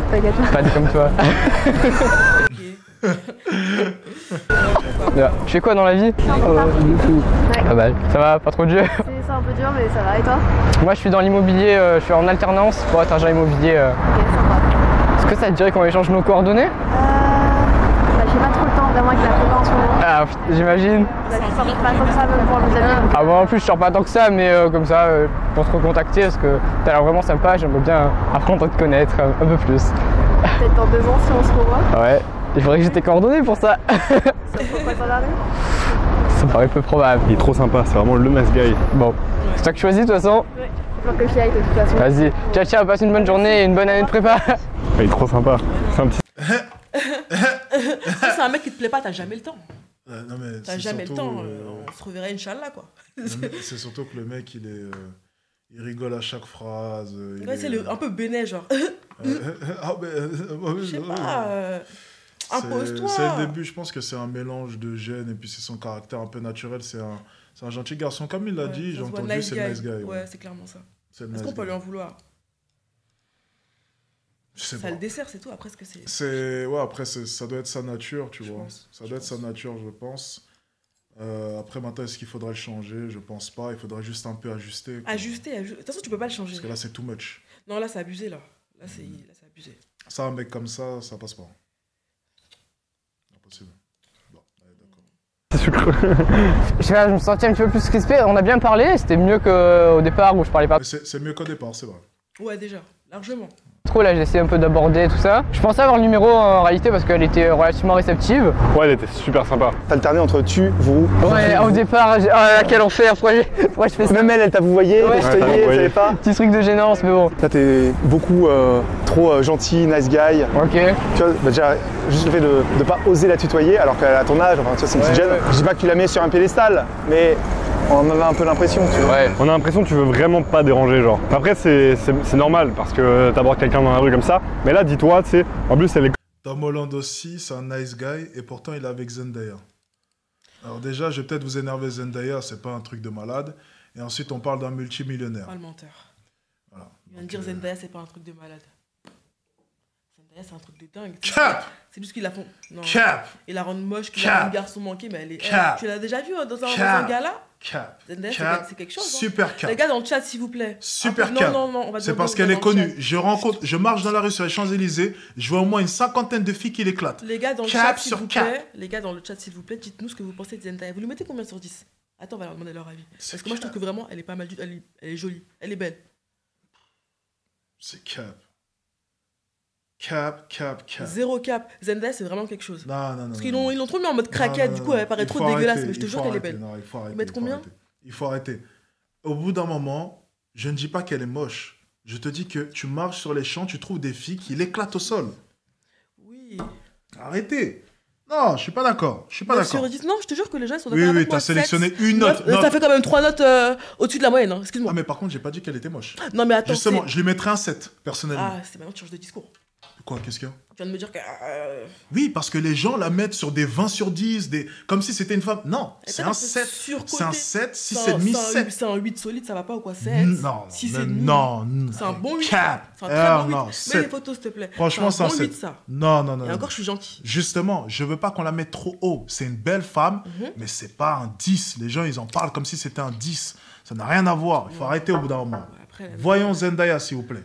T'inquiète pas. Pas comme toi. Tu fais quoi dans la vie? Pas mal. Ça va, pas trop dur. C'est un peu dur, mais ça va. Et toi? Moi, je suis dans l'immobilier, je suis en alternance pour être agent immobilier. Ok, sympa. Est-ce que ça te dirait qu'on échange nos coordonnées? J'ai pas trop le temps, vraiment, avec la prépa en ce moment. Ah, j'imagine. Je sors pas comme ça, même pour mes amis. Ah bon, en plus, je sors pas tant que ça, mais comme ça, pour te recontacter, parce que t'as l'air vraiment sympa, j'aimerais bien apprendre à te connaître un peu plus. Peut-être dans 2 ans si on se revoit. Ouais, il faudrait que j'ai tes coordonnées pour ça. Ça pourrait pas t'en Ça me paraît peu probable. Il est trop sympa, c'est vraiment le nice guy. Bon, c'est toi qui choisis de toute façon. Ouais, faut que j'y aille de toute façon. Vas-y, ciao, passe une bonne journée et une bonne année de prépa. Il est trop sympa. C'est un petit... Si c'est un mec qui te plaît pas, t'as jamais le temps. Non, mais t'as jamais le temps. On se reverrait Inch'Allah, quoi. C'est surtout que le mec, Il rigole à chaque phrase. Ouais, c'est un peu béné, genre. Ah, Je sais pas. Impose-toi. C'est le début, je pense que c'est un mélange de gènes et puis c'est son caractère un peu naturel. C'est un gentil garçon. Comme il l'a dit, j'ai entendu, c'est le nice guy. Ouais, c'est clairement ça. Est-ce qu'on peut lui en vouloir? Je sais ça pas. le dessert, c'est tout. Après, ce que c'est. Ouais, après, ça doit être sa nature, tu vois. Ça doit être sa nature, je pense. Après, maintenant, est-ce qu'il faudrait le changer? Je pense pas. Il faudrait juste un peu ajuster. Ajuster. De toute façon, tu peux pas le changer. Parce que là, c'est too much. Non, là, c'est abusé, là. Là, c'est abusé. Ça, un mec comme ça passe pas. Impossible. Bon, allez, d'accord. C'est sucre. Je sais pas, je me sentais un petit peu plus crispé. On a bien parlé, c'était mieux qu'au départ où je parlais pas. C'est mieux qu'au départ, c'est vrai. Ouais, déjà, largement. Trop là, j'ai essayé un peu d'aborder tout ça. Je pensais avoir le numéro en réalité parce qu'elle était relativement réceptive. Ouais, elle était super sympa. T'alternais entre tu, vous. Ouais, au départ, quel enfer, pourquoi je fais ça? Même elle t'a vouvoyé, Ouais. elle tutoyait, elle savait pas. Petit truc de gênance, mais bon. Là, t'es beaucoup trop gentil, nice guy. Ok. Tu vois, déjà, juste le fait de pas oser la tutoyer alors qu'elle a ton âge, enfin, tu vois, c'est une petite jeune. Je dis pas que tu la mets sur un piédestal, mais on en avait un peu l'impression, tu vois. Ouais. On a l'impression que tu veux vraiment pas déranger, genre. Après, c'est normal parce que t'abordes quelqu'un dans la rue comme ça. Mais là, dis-toi, tu sais, en plus, elle est. Tom Holland aussi, c'est un nice guy et pourtant il est avec Zendaya. Alors déjà, je vais peut-être vous énerver, Zendaya, c'est pas un truc de malade. Et ensuite, on parle d'un multimillionnaire. Pas le menteur. Voilà. Il vient de dire Zendaya, c'est pas un truc de malade. Zendaya, c'est un truc de dingue. Cap! C'est juste qu'ils la font. Non. Cap! Ils la rendent moche, qu'ils Cap! la rendent garçon manqué, mais elle est. Cap! Tu l'as déjà vu dans un Cap! gala? Cap! Zendaya, Cap! c'est quelque chose. Hein. Super cap! Les gars, dans le chat, s'il vous plaît. Super Non, cap! non, non, on va C'est demander parce aux qu'elle gars est dans le connue. Je marche dans la rue sur les Champs-Élysées, je vois au moins une cinquantaine de filles qui l'éclatent. Les gars, dans le Cap chat, s'il sur vous cap. plaît. Les gars, dans le chat, s'il vous plaît, dites-nous ce que vous pensez de Zendaya. Vous lui mettez combien sur 10? Attends, on va leur demander leur avis. Parce que moi, je trouve que vraiment, elle est pas mal du tout. Elle est jolie. Elle est belle. C'est cap. Cap. Zéro cap. Zendaya, c'est vraiment quelque chose. Non. Parce qu'ils l'ont trop mis en mode craquette, du coup, elle paraît trop dégueulasse, mais je te jure qu'elle est belle. Non, il faut arrêter. Mettre combien? Il faut arrêter. Au bout d'un moment, je ne dis pas qu'elle est moche. Je te dis que tu marches sur les champs, tu trouves des filles qui l'éclatent au sol. Oui. Arrêtez. Non, je suis pas d'accord. Je suis pas 9 d'accord. sur 10. Non, je te jure que les gens ils sont Oui, d'accord avec t'as moi. sélectionné 7, une note. 9, Non. ça fait quand même 3 notes au-dessus de la moyenne, hein. Excuse-moi. Ah, mais par contre, j'ai pas dit qu'elle était moche. Non, mais attends. Justement, je lui mettrais un 7, personnellement. Ah, c'est maintenant que tu changes de discours. Quoi, qu'est-ce qu'il y a? Tu viens de me dire que. Oui, parce que les gens la mettent sur des 20 sur 10, comme si c'était une femme. Non, Elle c'est est un peu 7. surcotée. C'est un 7, 6,5, 7. C'est un 8 solide, ça va pas ou quoi? 7. Non, 6 mais et demi. non. C'est un bon 8. Cap. C'est un très bon 8. Non, Mets 7. les photos, s'il te plaît. Franchement, c'est un bon 7. 8, ça. Non. Et encore, je suis gentil. Justement, je veux pas qu'on la mette trop haut. C'est une belle femme, mais c'est pas un 10. Les gens, ils en parlent comme si c'était un 10. Ça n'a rien à voir. Il faut arrêter au bout d'un moment. Après, Voyons Zendaya, s'il vous plaît.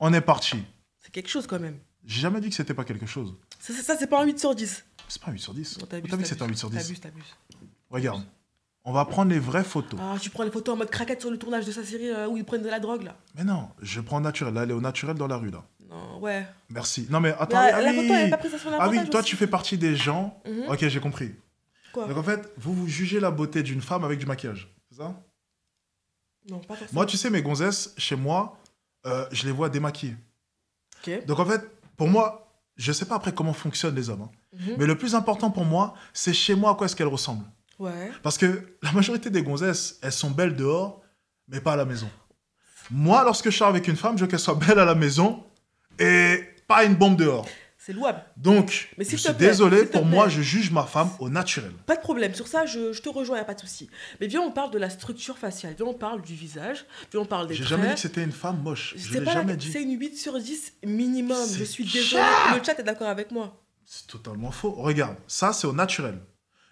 On est parti. c'est quelque chose quand même. J'ai jamais dit que c'était pas quelque chose. Ça, c'est pas un 8 sur 10. C'est pas un 8 sur 10. Non, T'as vu que c'était un 8 sur 10. T'abuses. Regarde. On va prendre les vraies photos. Ah, tu prends les photos en mode craquette sur le tournage de sa série où ils prennent de la drogue, là. Mais non, je prends naturel. Là, elle est au naturel dans la rue, là. Non, ouais. Merci. Non, mais attends. Mais ah la oui. photo, elle est pas prise sur la Ah oui, montage toi, aussi. tu fais partie des gens. Mhm. Ok, j'ai compris. Quoi? Donc, en fait, vous jugez la beauté d'une femme avec du maquillage. C'est ça? Non, pas forcément. Moi, tu sais, mes gonzesses, chez moi, je les vois démaquillées. Ok. Donc, en fait, pour moi, je sais pas après comment fonctionnent les hommes. Hein. Mhm. Mais le plus important pour moi, c'est chez moi à quoi est-ce qu'elles ressemblent. Ouais. Parce que la majorité des gonzesses, elles sont belles dehors, mais pas à la maison. Moi, lorsque je sors avec une femme, je veux qu'elle soit belle à la maison et pas une bombe dehors. C'est louable. Donc, Mais je s'il suis te plaît, désolé, s'il te pour moi, plaît. je juge ma femme au naturel. Pas de problème. Sur ça, je te rejoins, y a pas de souci. Mais viens, on parle de la structure faciale. Viens, on parle du visage. Viens, on parle des J'ai traits. jamais dit que c'était une femme moche. Je C'est l'ai pas jamais dit. C'est une 8 sur 10 minimum. C'est Je suis désolée. Le chat est d'accord avec moi. C'est totalement faux. Regarde, ça, c'est au naturel.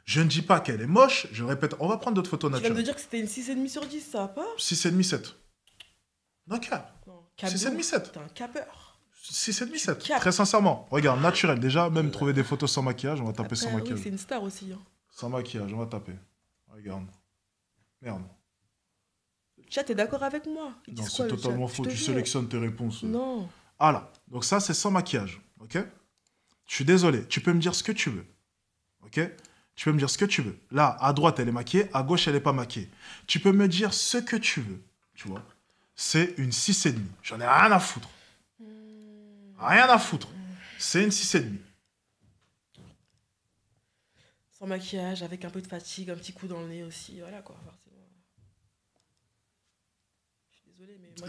Je ne dis pas qu'elle est moche, je répète, on va prendre d'autres photos Tu viens de naturelles. dire que c'était une 6,5 sur 10, ça va pas? 6,5, 7. Non, cap. Non, 6,5, 7. T'es un capeur. 6,5, 7. capes. Très sincèrement. Regarde, naturel. Déjà, même trouver des photos sans maquillage, on va taper sans Après, maquillage. oui, c'est une star aussi. Hein. Sans maquillage, on va taper. Regarde. Merde. Le chat est d'accord avec moi. Ils Non, disent c'est quoi, le totalement chat? faux. Je te Tu jure. sélectionnes tes réponses. Non. Ah là. Donc ça, c'est sans maquillage. Ok? Je suis désolé. Tu peux me dire ce que tu veux. Ok? Tu peux me dire ce que tu veux. Là, à droite, elle est maquillée. À gauche, elle n'est pas maquillée. Tu peux me dire ce que tu veux. Tu vois? C'est une 6,5. J'en ai rien à foutre. Rien à foutre. C'est une 6,5. Sans maquillage, avec un peu de fatigue, un petit coup dans le nez aussi. Voilà quoi, forcément. désolée, mais moi,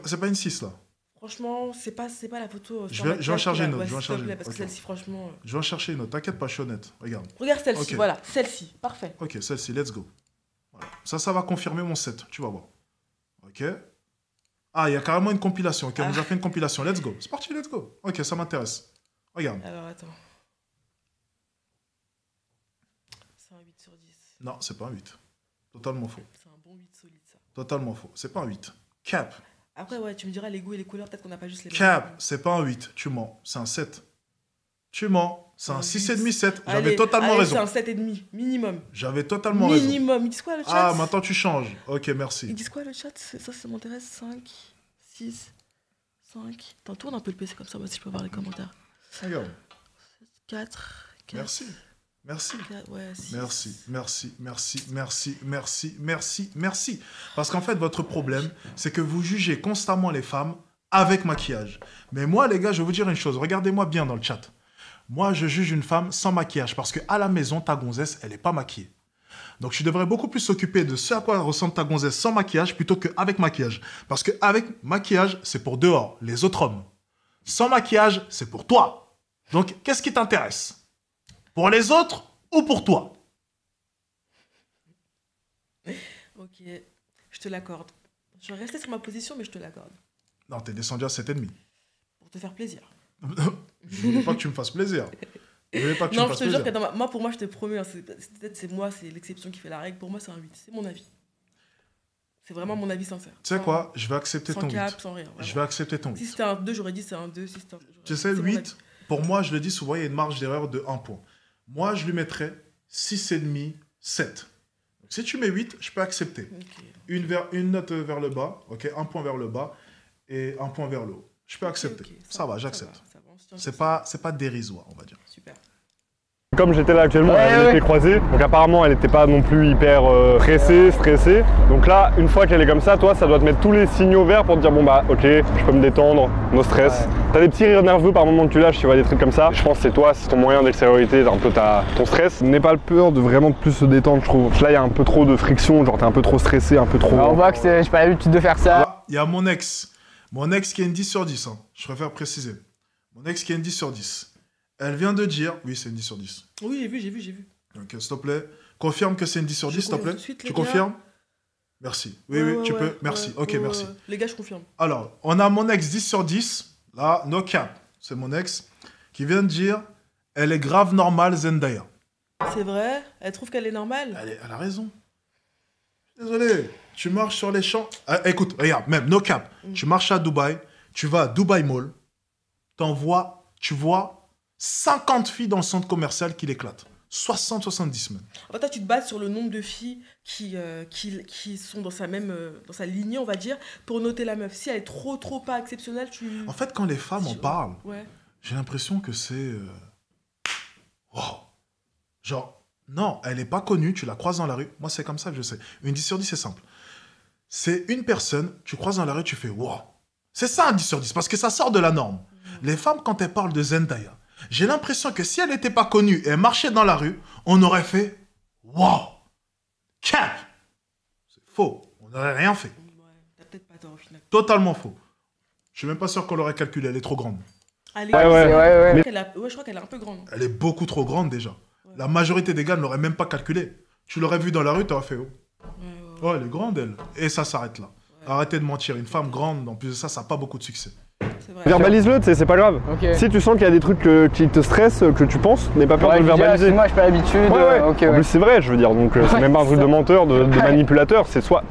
C'est pas une 6 là. franchement, c'est pas la photo. Je vais en charger une autre. Ouais, Je vais en s'il te charger plaît, une. parce que Ok. celle-ci, franchement. Je vais en chercher une autre. T'inquiète pas, je suis honnête. Regarde. Regarde celle-ci, Ok. voilà, celle-ci, parfait. Ok, celle-ci, let's go. Voilà. Ça va confirmer mon set. Tu vas voir. Ok. Ah, il y a carrément une compilation. Ok, on nous a fait une compilation. Let's go. C'est parti, let's go. Ok, ça m'intéresse. Regarde. Alors, attends. C'est un 8 sur 10. Non, c'est pas un 8. Totalement faux. C'est un bon 8 solide, ça. Totalement faux. C'est pas un 8. Cap. Après, ouais, tu me diras les goûts et les couleurs, peut-être qu'on n'a pas juste les mêmes. Cap, c'est pas un 8. Tu mens. C'est un 7. Tu mens. C'est un 6,5, 7. J'avais Allez, totalement allez, raison. c'est un 7,5, minimum. J'avais totalement raison. Minimum. Ils disent quoi le chat? Ah, maintenant tu changes. Ok, Ils merci. disent quoi le chat? Ça m'intéresse. 5, 6, 5. T'en tournes un peu le PC comme ça, moi si je peux voir les commentaires. Regarde. 4. Merci. Merci. 4, ouais, 6. Merci, merci, merci, merci, merci, merci, merci. Parce qu'en fait, votre problème, c'est que vous jugez constamment les femmes avec maquillage. Mais moi, les gars, je vais vous dire une chose. Regardez-moi bien dans le chat. Moi, je juge une femme sans maquillage parce qu'à la maison, ta gonzesse, elle n'est pas maquillée. Donc, tu devrais beaucoup plus s'occuper de ce à quoi ressemble ta gonzesse sans maquillage plutôt qu'avec maquillage. Parce qu'avec maquillage, c'est pour dehors, les autres hommes. Sans maquillage, c'est pour toi. Donc, qu'est-ce qui t'intéresse? Pour les autres ou pour toi? Ok, je te l'accorde. Je vais rester sur ma position, mais je te l'accorde. Non, t'es descendu à 7,5. Pour te faire plaisir. Je voulais pas que tu me fasses plaisir. Je voulais pas que tu me Non, je fasses te jure plaisir. que moi, pour moi, je te promets, hein, peut-être c'est moi, c'est l'exception qui fait la règle. Pour moi, c'est un 8. C'est mon avis. C'est vraiment mon avis sincère. Tu sais quoi? Je vais accepter Sans ton cap, 8. sans rien. Je vais accepter ton Si 8. c'était un 2, j'aurais dit c'est un 2. Si c'était un 2, Tu sais, c'est mon 8, avis. pour moi, je le dis souvent, il y a une marge d'erreur de 1 point. Moi, je lui mettrais 6,5, 7. Donc, si tu mets 8, je peux accepter. Ok. Une note vers le bas, ok, un point vers le bas et un point vers le haut. Je peux accepter. Ok, Ça va, j'accepte. ça va, on se tient sur ça. C'est pas dérisoire, on va dire. Super. Comme j'étais là actuellement, Ouais, elle ouais. était croisée, donc apparemment elle n'était pas non plus hyper pressée, stressée. Donc là, une fois qu'elle est comme ça, toi, ça doit te mettre tous les signaux verts pour te dire bon bah ok, je peux me détendre, no stress. Ouais. T'as des petits rires nerveux par moment que tu lâches, tu vois, des trucs comme ça. Je pense que c'est toi, c'est ton moyen d'extériorité, un peu ton stress. N'aie pas peur de vraiment plus se détendre, je trouve. Parce que là, il y a un peu trop de friction, genre t'es un peu trop stressé, un peu trop... On voit que j'ai pas l'habitude de faire ça. Là, il y a mon ex qui a une 10 sur 10, hein. Je préfère préciser. Mon ex qui a une 10 sur 10. Elle vient de dire, oui, c'est une 10 sur 10. Oui, j'ai vu. Donc, s'il te plaît, confirme que c'est une 10 sur 10, s'il te confirme plaît. tout de suite, Tu les confirmes? Merci. Oui, Ouais, oui, ouais, tu ouais, peux. Merci. ouais, Ok, ouais, merci. ouais. Les gars, je confirme. Alors, on a mon ex 10 sur 10. Là, no cap. C'est mon ex qui vient de dire, elle est grave normale, Zendaya. C'est vrai? Elle trouve qu'elle est normale? Elle a raison. Désolé. Tu marches sur les champs. Ah, écoute, regarde, même, no cap. Tu marches à Dubaï, tu vas à Dubaï Mall, tu vois 50 filles dans le centre commercial qui l'éclatent. 60, 70 même. En fait, toi, tu te bases sur le nombre de filles qui sont dans sa lignée, on va dire, pour noter la meuf. Si elle est trop pas exceptionnelle, tu... En fait, quand les femmes en parlent, Ouais. j'ai l'impression que c'est... Wow. Genre, non, elle n'est pas connue, tu la croises dans la rue. Moi, c'est comme ça que je sais. Une 10 sur 10, c'est simple. C'est une personne, tu croises dans la rue, tu fais wow. C'est ça un 10 sur 10, parce que ça sort de la norme. Les femmes, quand elles parlent de Zendaya, j'ai l'impression que si elle n'était pas connue et elle marchait dans la rue, on aurait fait wow. Cap. C'est faux. On n'aurait rien fait. Ouais, t'as peut-être pas tort au final. Totalement faux. Je suis même pas sûr qu'on l'aurait calculé, elle est trop grande. Allez, Ouais, ouais. je crois qu'elle est un peu grande. Elle est beaucoup trop grande déjà. La majorité des gars ne l'auraient même pas calculé. Tu l'aurais vu dans la rue, tu aurais fait oh. Ouais. Oh, elle est grande, elle. Et ça s'arrête là. Arrêtez de mentir. Une femme grande, en plus de ça, ça n'a pas beaucoup de succès. C'est vrai. Verbalise-le, tu sais, c'est pas grave. Ok. Si tu sens qu'il y a des trucs qui te stressent, que tu penses, n'aie pas peur de le verbaliser. Moi, j'ai pas l'habitude. Ouais. Ok, En ouais. plus, c'est vrai, je veux dire. Donc, c'est Ouais, même pas un truc ça. de menteur, de manipulateur. C'est soit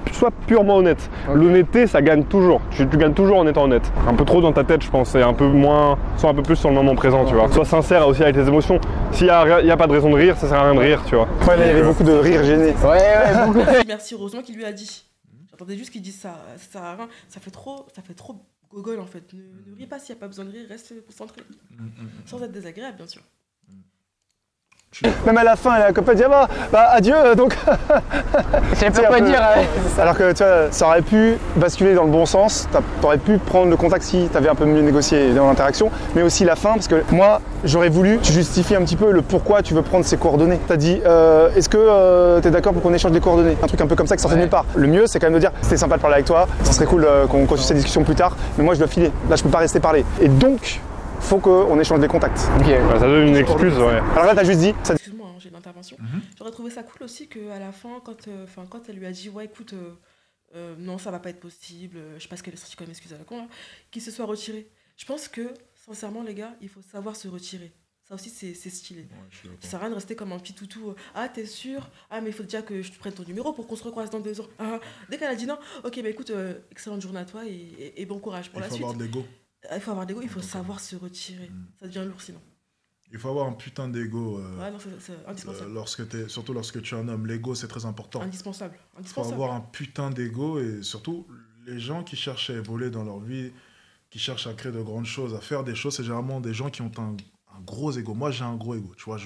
purement honnête. Ok. L'honnêteté, ça gagne toujours. Tu gagnes toujours en étant honnête. Un peu trop dans ta tête, je pense. Et un peu moins. Sois un peu plus sur le moment présent, tu vois. Sois sincère aussi avec tes émotions. S'il y a pas de raison de rire, ça sert à rien de rire, tu vois. Ouais, là, il y avait beaucoup de rire gêné. Ouais, beaucoup. Merci, heureusement qu'il lui a dit. J'attendais juste qu'il dise ça. Ça sert à rien. Ça fait trop gogol en fait. Ne ris pas s'il n'y a pas besoin de rire. Reste concentré. Sans être désagréable, bien sûr. Même à la fin, la copine dit ah bah adieu donc. Je sais pas quoi dire. Alors que tu vois, ça aurait pu basculer dans le bon sens, t'aurais pu prendre le contact si t'avais un peu mieux négocié dans l'interaction, mais aussi la fin, parce que moi j'aurais voulu justifier un petit peu le pourquoi tu veux prendre ces coordonnées. T'as dit est-ce que t'es d'accord pour qu'on échange des coordonnées? Un truc un peu comme ça qui sortait de nulle part. Le mieux c'est quand même de dire c'était sympa de parler avec toi, ça serait cool qu'on continue cette discussion plus tard, mais moi je dois filer, là je peux pas rester parler. Et donc faut qu'on échange des contacts. Ok. Ouais, ça donne une excuse, ouais. Alors là t'as juste dit ça... Excuse-moi, j'ai une intervention. J'aurais trouvé ça cool aussi qu'à la fin, quand elle lui a dit ouais écoute non ça va pas être possible, je sais pas ce qu'elle est sortie comme excuse à la con là, qu'il se soit retiré. Je pense que sincèrement les gars, il faut savoir se retirer. Ça aussi c'est stylé. Ouais, ça sert à rien de rester comme un petit toutou. Ah t'es sûr? Ah mais il faut déjà que je te prenne ton numéro pour qu'on se recroise dans 2 ans. Ah, dès qu'elle a dit non, ok bah écoute, excellente journée à toi et bon courage pour la suite. Il faut avoir de l'ego. Il faut avoir de l'ego, il faut savoir se retirer. Ça devient lourd sinon. Il faut avoir un putain d'ego. Ouais, non, c'est indispensable. Surtout lorsque tu es un homme, l'ego c'est très important. Indispensable. Il faut avoir un putain d'ego et surtout les gens qui cherchent à évoluer dans leur vie, qui cherchent à créer de grandes choses, à faire des choses, c'est généralement des gens qui ont un gros ego. Moi j'ai un gros ego, tu vois.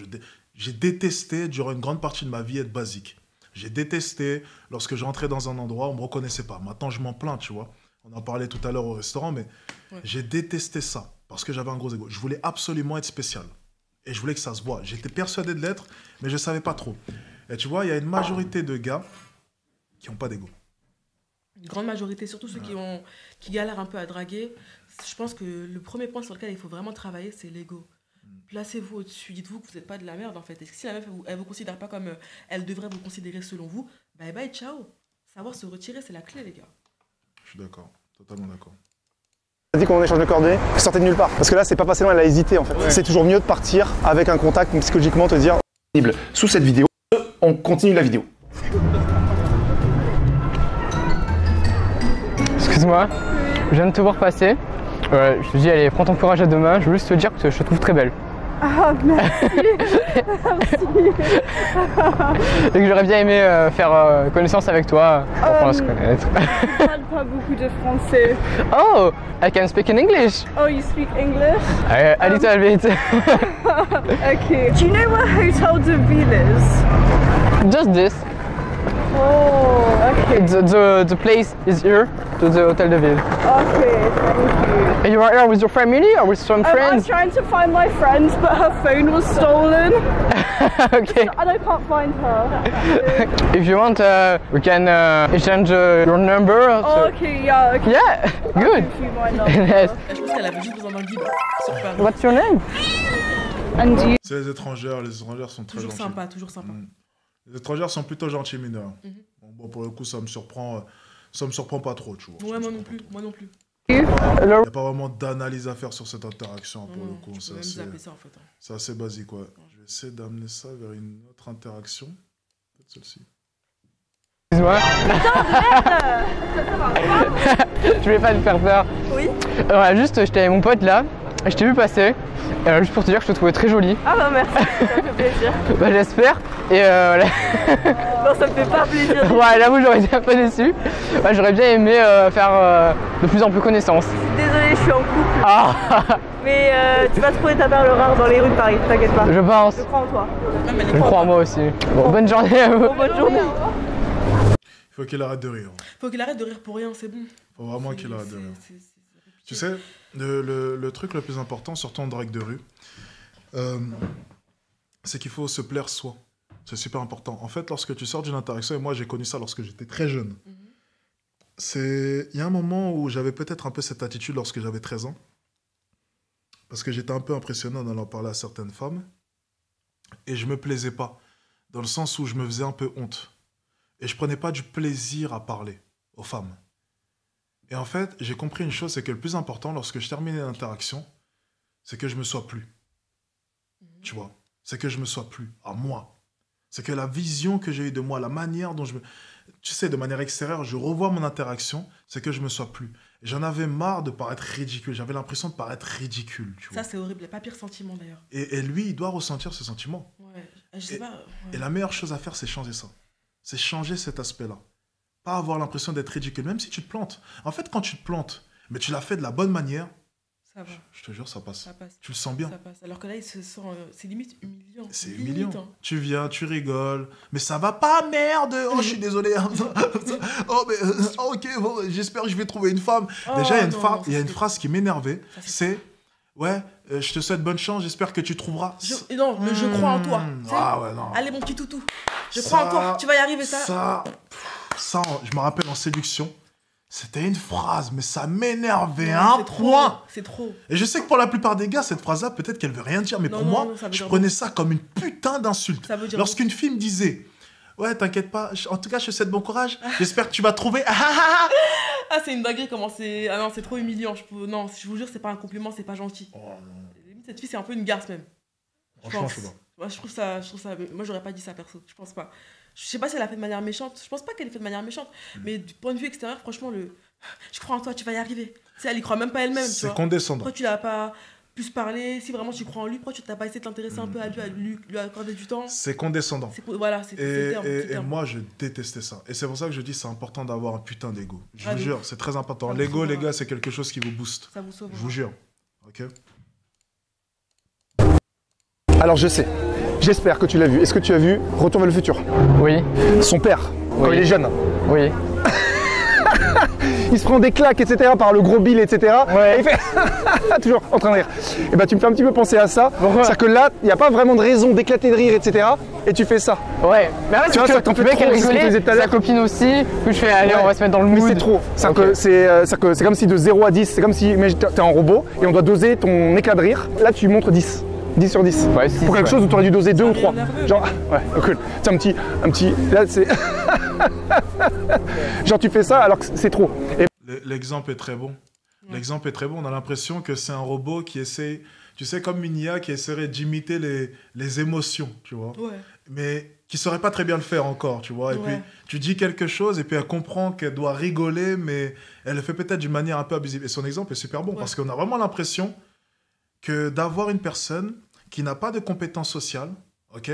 J'ai détesté durant une grande partie de ma vie être basique. J'ai détesté lorsque j'entrais dans un endroit, on me reconnaissait pas. Maintenant je m'en plains, tu vois. On en parlait tout à l'heure au restaurant, mais j'ai détesté ça parce que j'avais un gros ego. Je voulais absolument être spécial. Et je voulais que ça se voit. J'étais persuadé de l'être, mais je ne savais pas trop. Et tu vois, il y a une majorité de gars qui n'ont pas d'ego. Une grande majorité, surtout ceux qui galèrent un peu à draguer. Je pense que le premier point sur lequel il faut vraiment travailler, c'est l'ego. Placez-vous au-dessus. Dites-vous que vous n'êtes pas de la merde, en fait. Et si la meuf, elle ne vous considère pas comme elle devrait vous considérer selon vous, bye bye, ciao. Savoir se retirer, c'est la clé, les gars. Je suis d'accord. Totalement d'accord. Elle a dit qu'on échange de coordonnées, qui sortait de nulle part. Parce que là, c'est pas passé loin, elle a hésité en fait. Ouais. C'est toujours mieux de partir avec un contact, psychologiquement te dire sous cette vidéo, on continue la vidéo. Excuse-moi, je viens de te voir passer. Je te dis, allez, prends ton courage à deux mains. Je veux juste te dire que je te trouve très belle. Ah, merci. Merci. Et que j'aurais bien aimé faire connaissance avec toi pour apprendre à se connaître. Je parle pas beaucoup de français. Oh, I can speak in English. Oh, you speak English? A little bit. Okay. Do you know where Hotel de Ville is? Just this. Oh, okay. The place is here, to the Hotel de Ville. Okay, thank you. And you are here with your family or with some friends? I'm trying to find my friend, but her phone was stolen. Okay. And I can't find her. If you want, we can exchange your number. Oh, okay, yeah, okay. Yeah, good. I'll give you my number. Yes. Je pense qu'elle avait juste besoin d'un guide sur Paris. What's your name? And you... C'est les étrangères sont très Toujours gentils. sympa, toujours sympa. Les étrangères sont plutôt gentils mineurs. Bon, pour le coup, ça me surprend pas trop, tu vois. Ouais, moi non plus, moi non plus. Il n'y a pas vraiment d'analyse à faire sur cette interaction, pour le coup. Je peux même zapper ça, en fait. C'est assez basique, ouais. Je vais essayer d'amener ça vers une autre interaction. Peut-être celle-ci. Excuse-moi. Je voulais pas te faire peur. Oui. Juste, j'étais avec mon pote là, et je t'ai vu passer. Juste pour te dire que je te trouvais très jolie. Ah bah merci, ça me fait plaisir. Bah j'espère. Et voilà. Non, ça me fait pas plaisir. Ouais, j'avoue, j'aurais été un peu déçu. Ouais, j'aurais bien aimé faire de plus en plus connaissance. Désolée, je suis en couple. Ah. Mais tu vas trouver ta perle rare dans les rues de Paris, t'inquiète pas. Je pense. Je crois en toi. Je crois en moi aussi. Bon, bonne journée à vous. Bon, bonne journée. Il faut qu'il arrête de rire. Faut qu'il arrête de rire pour rien, c'est bon. Il faut vraiment qu'il arrête de rire. Tu sais, le truc le plus important, surtout en drague de rue, c'est qu'il faut se plaire soi. C'est super important. En fait, lorsque tu sors d'une interaction, et moi j'ai connu ça lorsque j'étais très jeune, il y a un moment où j'avais peut-être un peu cette attitude lorsque j'avais 13 ans, parce que j'étais un peu impressionné en allant parler à certaines femmes, et je me plaisais pas, dans le sens où je me faisais un peu honte. Et je prenais pas du plaisir à parler aux femmes. Et en fait, j'ai compris une chose, c'est que le plus important, lorsque je terminais l'interaction, c'est que je me sois plus. Tu vois, c'est que je me sois plus à moi. C'est que la vision que j'ai eue de moi, la manière dont tu sais, de manière extérieure, je revois mon interaction, c'est que je me sois plus. Et j'en avais marre de paraître ridicule. J'avais l'impression de paraître ridicule. Tu vois. Ça, c'est horrible. Il n'y a pas pire sentiment, d'ailleurs. Et lui, il doit ressentir ce sentiment. Ouais, je sais pas. Ouais. Et la meilleure chose à faire, c'est changer ça. C'est changer cet aspect-là. Pas avoir l'impression d'être ridicule, même si tu te plantes. En fait, quand tu te plantes, mais tu l'as fait de la bonne manière, Ça va. Je te jure, ça passe. Ça passe. Tu le sens bien. Ça passe. Alors que là, il se sent. C'est limite humiliant. C'est Limite, humiliant. hein. Tu viens, tu rigoles. Mais ça va pas, merde. Oh, je suis désolé. Oh, mais ok, bon, j'espère que je vais trouver une femme. Oh, Déjà, il y a non, une phrase qui m'énervait. C'est ouais, je te souhaite bonne chance. J'espère que tu trouveras. Non, le je crois en toi. Tu sais. Ah ouais, non. Allez, mon petit toutou. Je crois en toi. Tu vas y arriver, ça. Ça, je me rappelle en séduction. C'était une phrase, mais ça m'énervait Non, un c'est trop, point. C'est trop. Et je sais que pour la plupart des gars, cette phrase-là, peut-être qu'elle veut rien dire, mais Non, pour non, moi, non, ça veut je dire prenais ça comme une putain d'insulte. Ça veut dire Lorsqu'une fille me disait, ouais, t'inquiète pas, en tout cas, je te souhaite bon courage, j'espère que tu vas trouver. Ah, c'est une dinguerie, comment c'est. Ah non, c'est trop humiliant. Non, je vous jure, c'est pas un compliment, c'est pas gentil. oh non, Limite, cette fille, c'est un peu une garce même. franchement, je sais pas. Ouais, je trouve ça. Moi, j'aurais pas dit ça perso. Je pense pas. Je sais pas si elle a fait de manière méchante. Je pense pas qu'elle ait fait de manière méchante. Mais du point de vue extérieur, franchement, je crois en toi, tu vas y arriver. Tu sais, elle y croit même pas elle-même. Tu C'est vois. condescendant. Pourquoi tu l'as pas plus parlé? Si vraiment tu crois en lui, pourquoi tu t'as pas essayé de t'intéresser un peu à lui accorder du temps? C'est condescendant. Voilà, c'est le terme. Et moi, je détestais ça. Et c'est pour ça que je dis c'est important d'avoir un putain d'ego. Je vous Allez. jure, c'est très important. Ça vous L'ego, sauvera. les gars, c'est quelque chose qui vous booste. Ça vous sauve. Je vous jure. Ok. Alors je sais, j'espère que tu l'as vu. Est-ce que tu as vu Retour vers le futur? Oui, Son père, quand Oui. il est jeune, oui. il se prend des claques, etc. par le gros Bill, etc. Ouais. Et il fait toujours en train de rire. Et bah tu me fais un petit peu penser à ça. Pourquoi? C'est-à-dire que là, il n'y a pas vraiment de raison d'éclater de rire, etc. Et tu fais ça. Ouais. Mais en fait, Tu vois, ça t'en fait le mec, trop, elle c'est ce que tu rigolait, disais tout à sa l'heure. copine aussi, que je fais, allez, on va se mettre dans le Mais mood. c'est trop. C'est-à-dire Ok. que c'est comme si de 0 à 10, c'est comme si t'es un robot et on doit doser ton éclat de rire. Là, tu montres 10. 10 sur 10. Ouais, 6, Pour quelque ouais. chose où tu aurais dû doser 2 ou 3. nerveux. Genre, ouais, cool. C'est un petit. Là, c'est. Genre, tu fais ça alors que c'est trop. Et L'exemple est très bon. L'exemple est très bon. On a l'impression que c'est un robot qui essaie, tu sais, comme une IA qui essaierait d'imiter les émotions, tu vois. Ouais. Mais qui saurait pas très bien le faire encore, tu vois. Et Ouais. puis, tu dis quelque chose et puis elle comprend qu'elle doit rigoler, mais elle le fait peut-être d'une manière un peu abusive. Et son exemple est super bon parce qu'on a vraiment l'impression que d'avoir une personne qui n'a pas de compétences sociales, ok,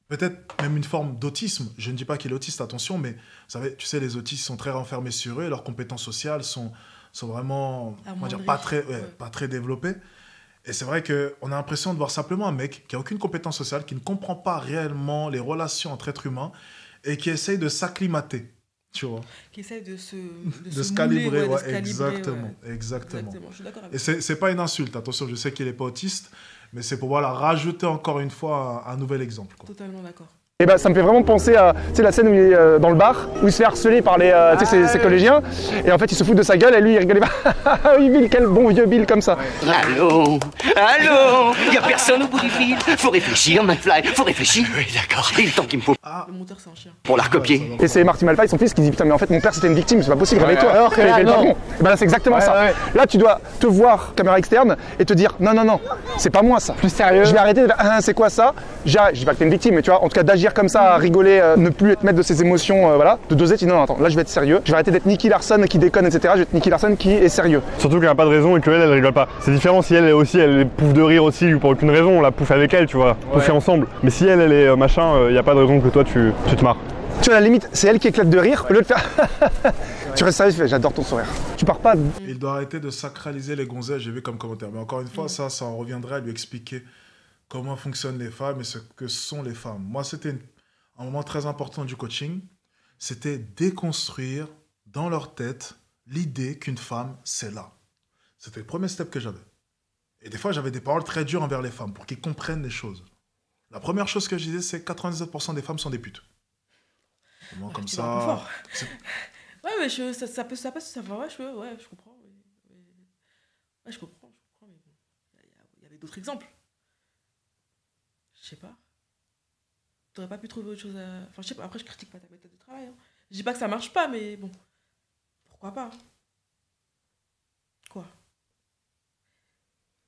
peut-être même une forme d'autisme. Je ne dis pas qu'il est autiste, attention, mais vous savez, tu sais, les autistes sont très renfermés sur eux, et leurs compétences sociales sont vraiment, on va dire, pas très développées. Et c'est vrai qu'on a l'impression de voir simplement un mec qui a aucune compétence sociale, qui ne comprend pas réellement les relations entre êtres humains et qui essaye de s'acclimater, tu vois. Qui essaie de se calibrer, mouler, ouais, de se calibrer, exactement, ouais. exactement. Je suis d'accord avec Et toi. c'est pas une insulte, attention, je sais qu'il est pas autiste, mais c'est pour voilà, rajouter encore une fois un nouvel exemple, quoi. Totalement d'accord. Et bah, ça me fait vraiment penser à la scène où il est dans le bar, où il se fait harceler par ses collégiens. Et en fait, il se fout de sa gueule et lui, il rigolait pas. Ah oui, Bill, quel bon vieux Bill comme ça. Allô, y a personne au bout du fil. Faut réfléchir, McFly, faut réfléchir. Oui, d'accord. Et le temps qu'il me faut Le monteur, c'est un chien. pour la recopier. Et c'est Marty McFly, son fils, qui dit putain, mais en fait, mon père c'était une victime, c'est pas possible, réveille-toi. alors que Et là, le non. patron. Et ben là, c'est exactement ça. ouais. Là, tu dois te voir, caméra externe, et te dire non, c'est pas moi ça. Plus sérieux. Je vais arrêter de faire, ah, c'est quoi ça? J'arrête. Je dis pas que t'es une victime, mais tu vois, en tout cas, d'agir comme ça, à rigoler, ne plus être maître de ses émotions, voilà, de doser, tu dis non, attends, là, je vais être sérieux. Je vais arrêter d'être Nicky Larson qui déconne, etc. Je vais être Nicky Larson qui est sérieux. Surtout qu'il n'y a pas de raison et qu'elle, elle rigole pas. C'est différent si elle aussi, elle pouffe de rire aussi pour aucune raison, on la pouffe avec elle, tu vois, pouffer ensemble. Mais si elle est machin, il n'y a pas de raison que toi tu te marres. Tu vois, à la limite, c'est elle qui éclate de rire, au lieu de faire. Tu restes sérieux, tu fais j'adore ton sourire. Tu pars pas. Il doit arrêter de sacraliser les gonzesses, j'ai vu comme commentaire. Mais encore une fois, ça en reviendrait à lui expliquer comment fonctionnent les femmes et ce que sont les femmes. Moi, c'était un moment très important du coaching. C'était déconstruire dans leur tête l'idée qu'une femme, c'est là. C'était le premier step que j'avais. Et des fois, j'avais des paroles très dures envers les femmes pour qu'ils comprennent les choses. La première chose que je disais, c'est que 97% des femmes sont des putes. Moi, comme tu vas un peu ça... fort. Ouais, mais ça peut, ouais, je comprends. Ouais, je comprends, mais bon, il y avait d'autres exemples. Je sais pas. T'aurais pas pu trouver autre chose à... Enfin, je sais pas, après, je critique pas ta méthode de travail. Hein. Je dis pas que ça marche pas, mais bon, pourquoi pas? Quoi?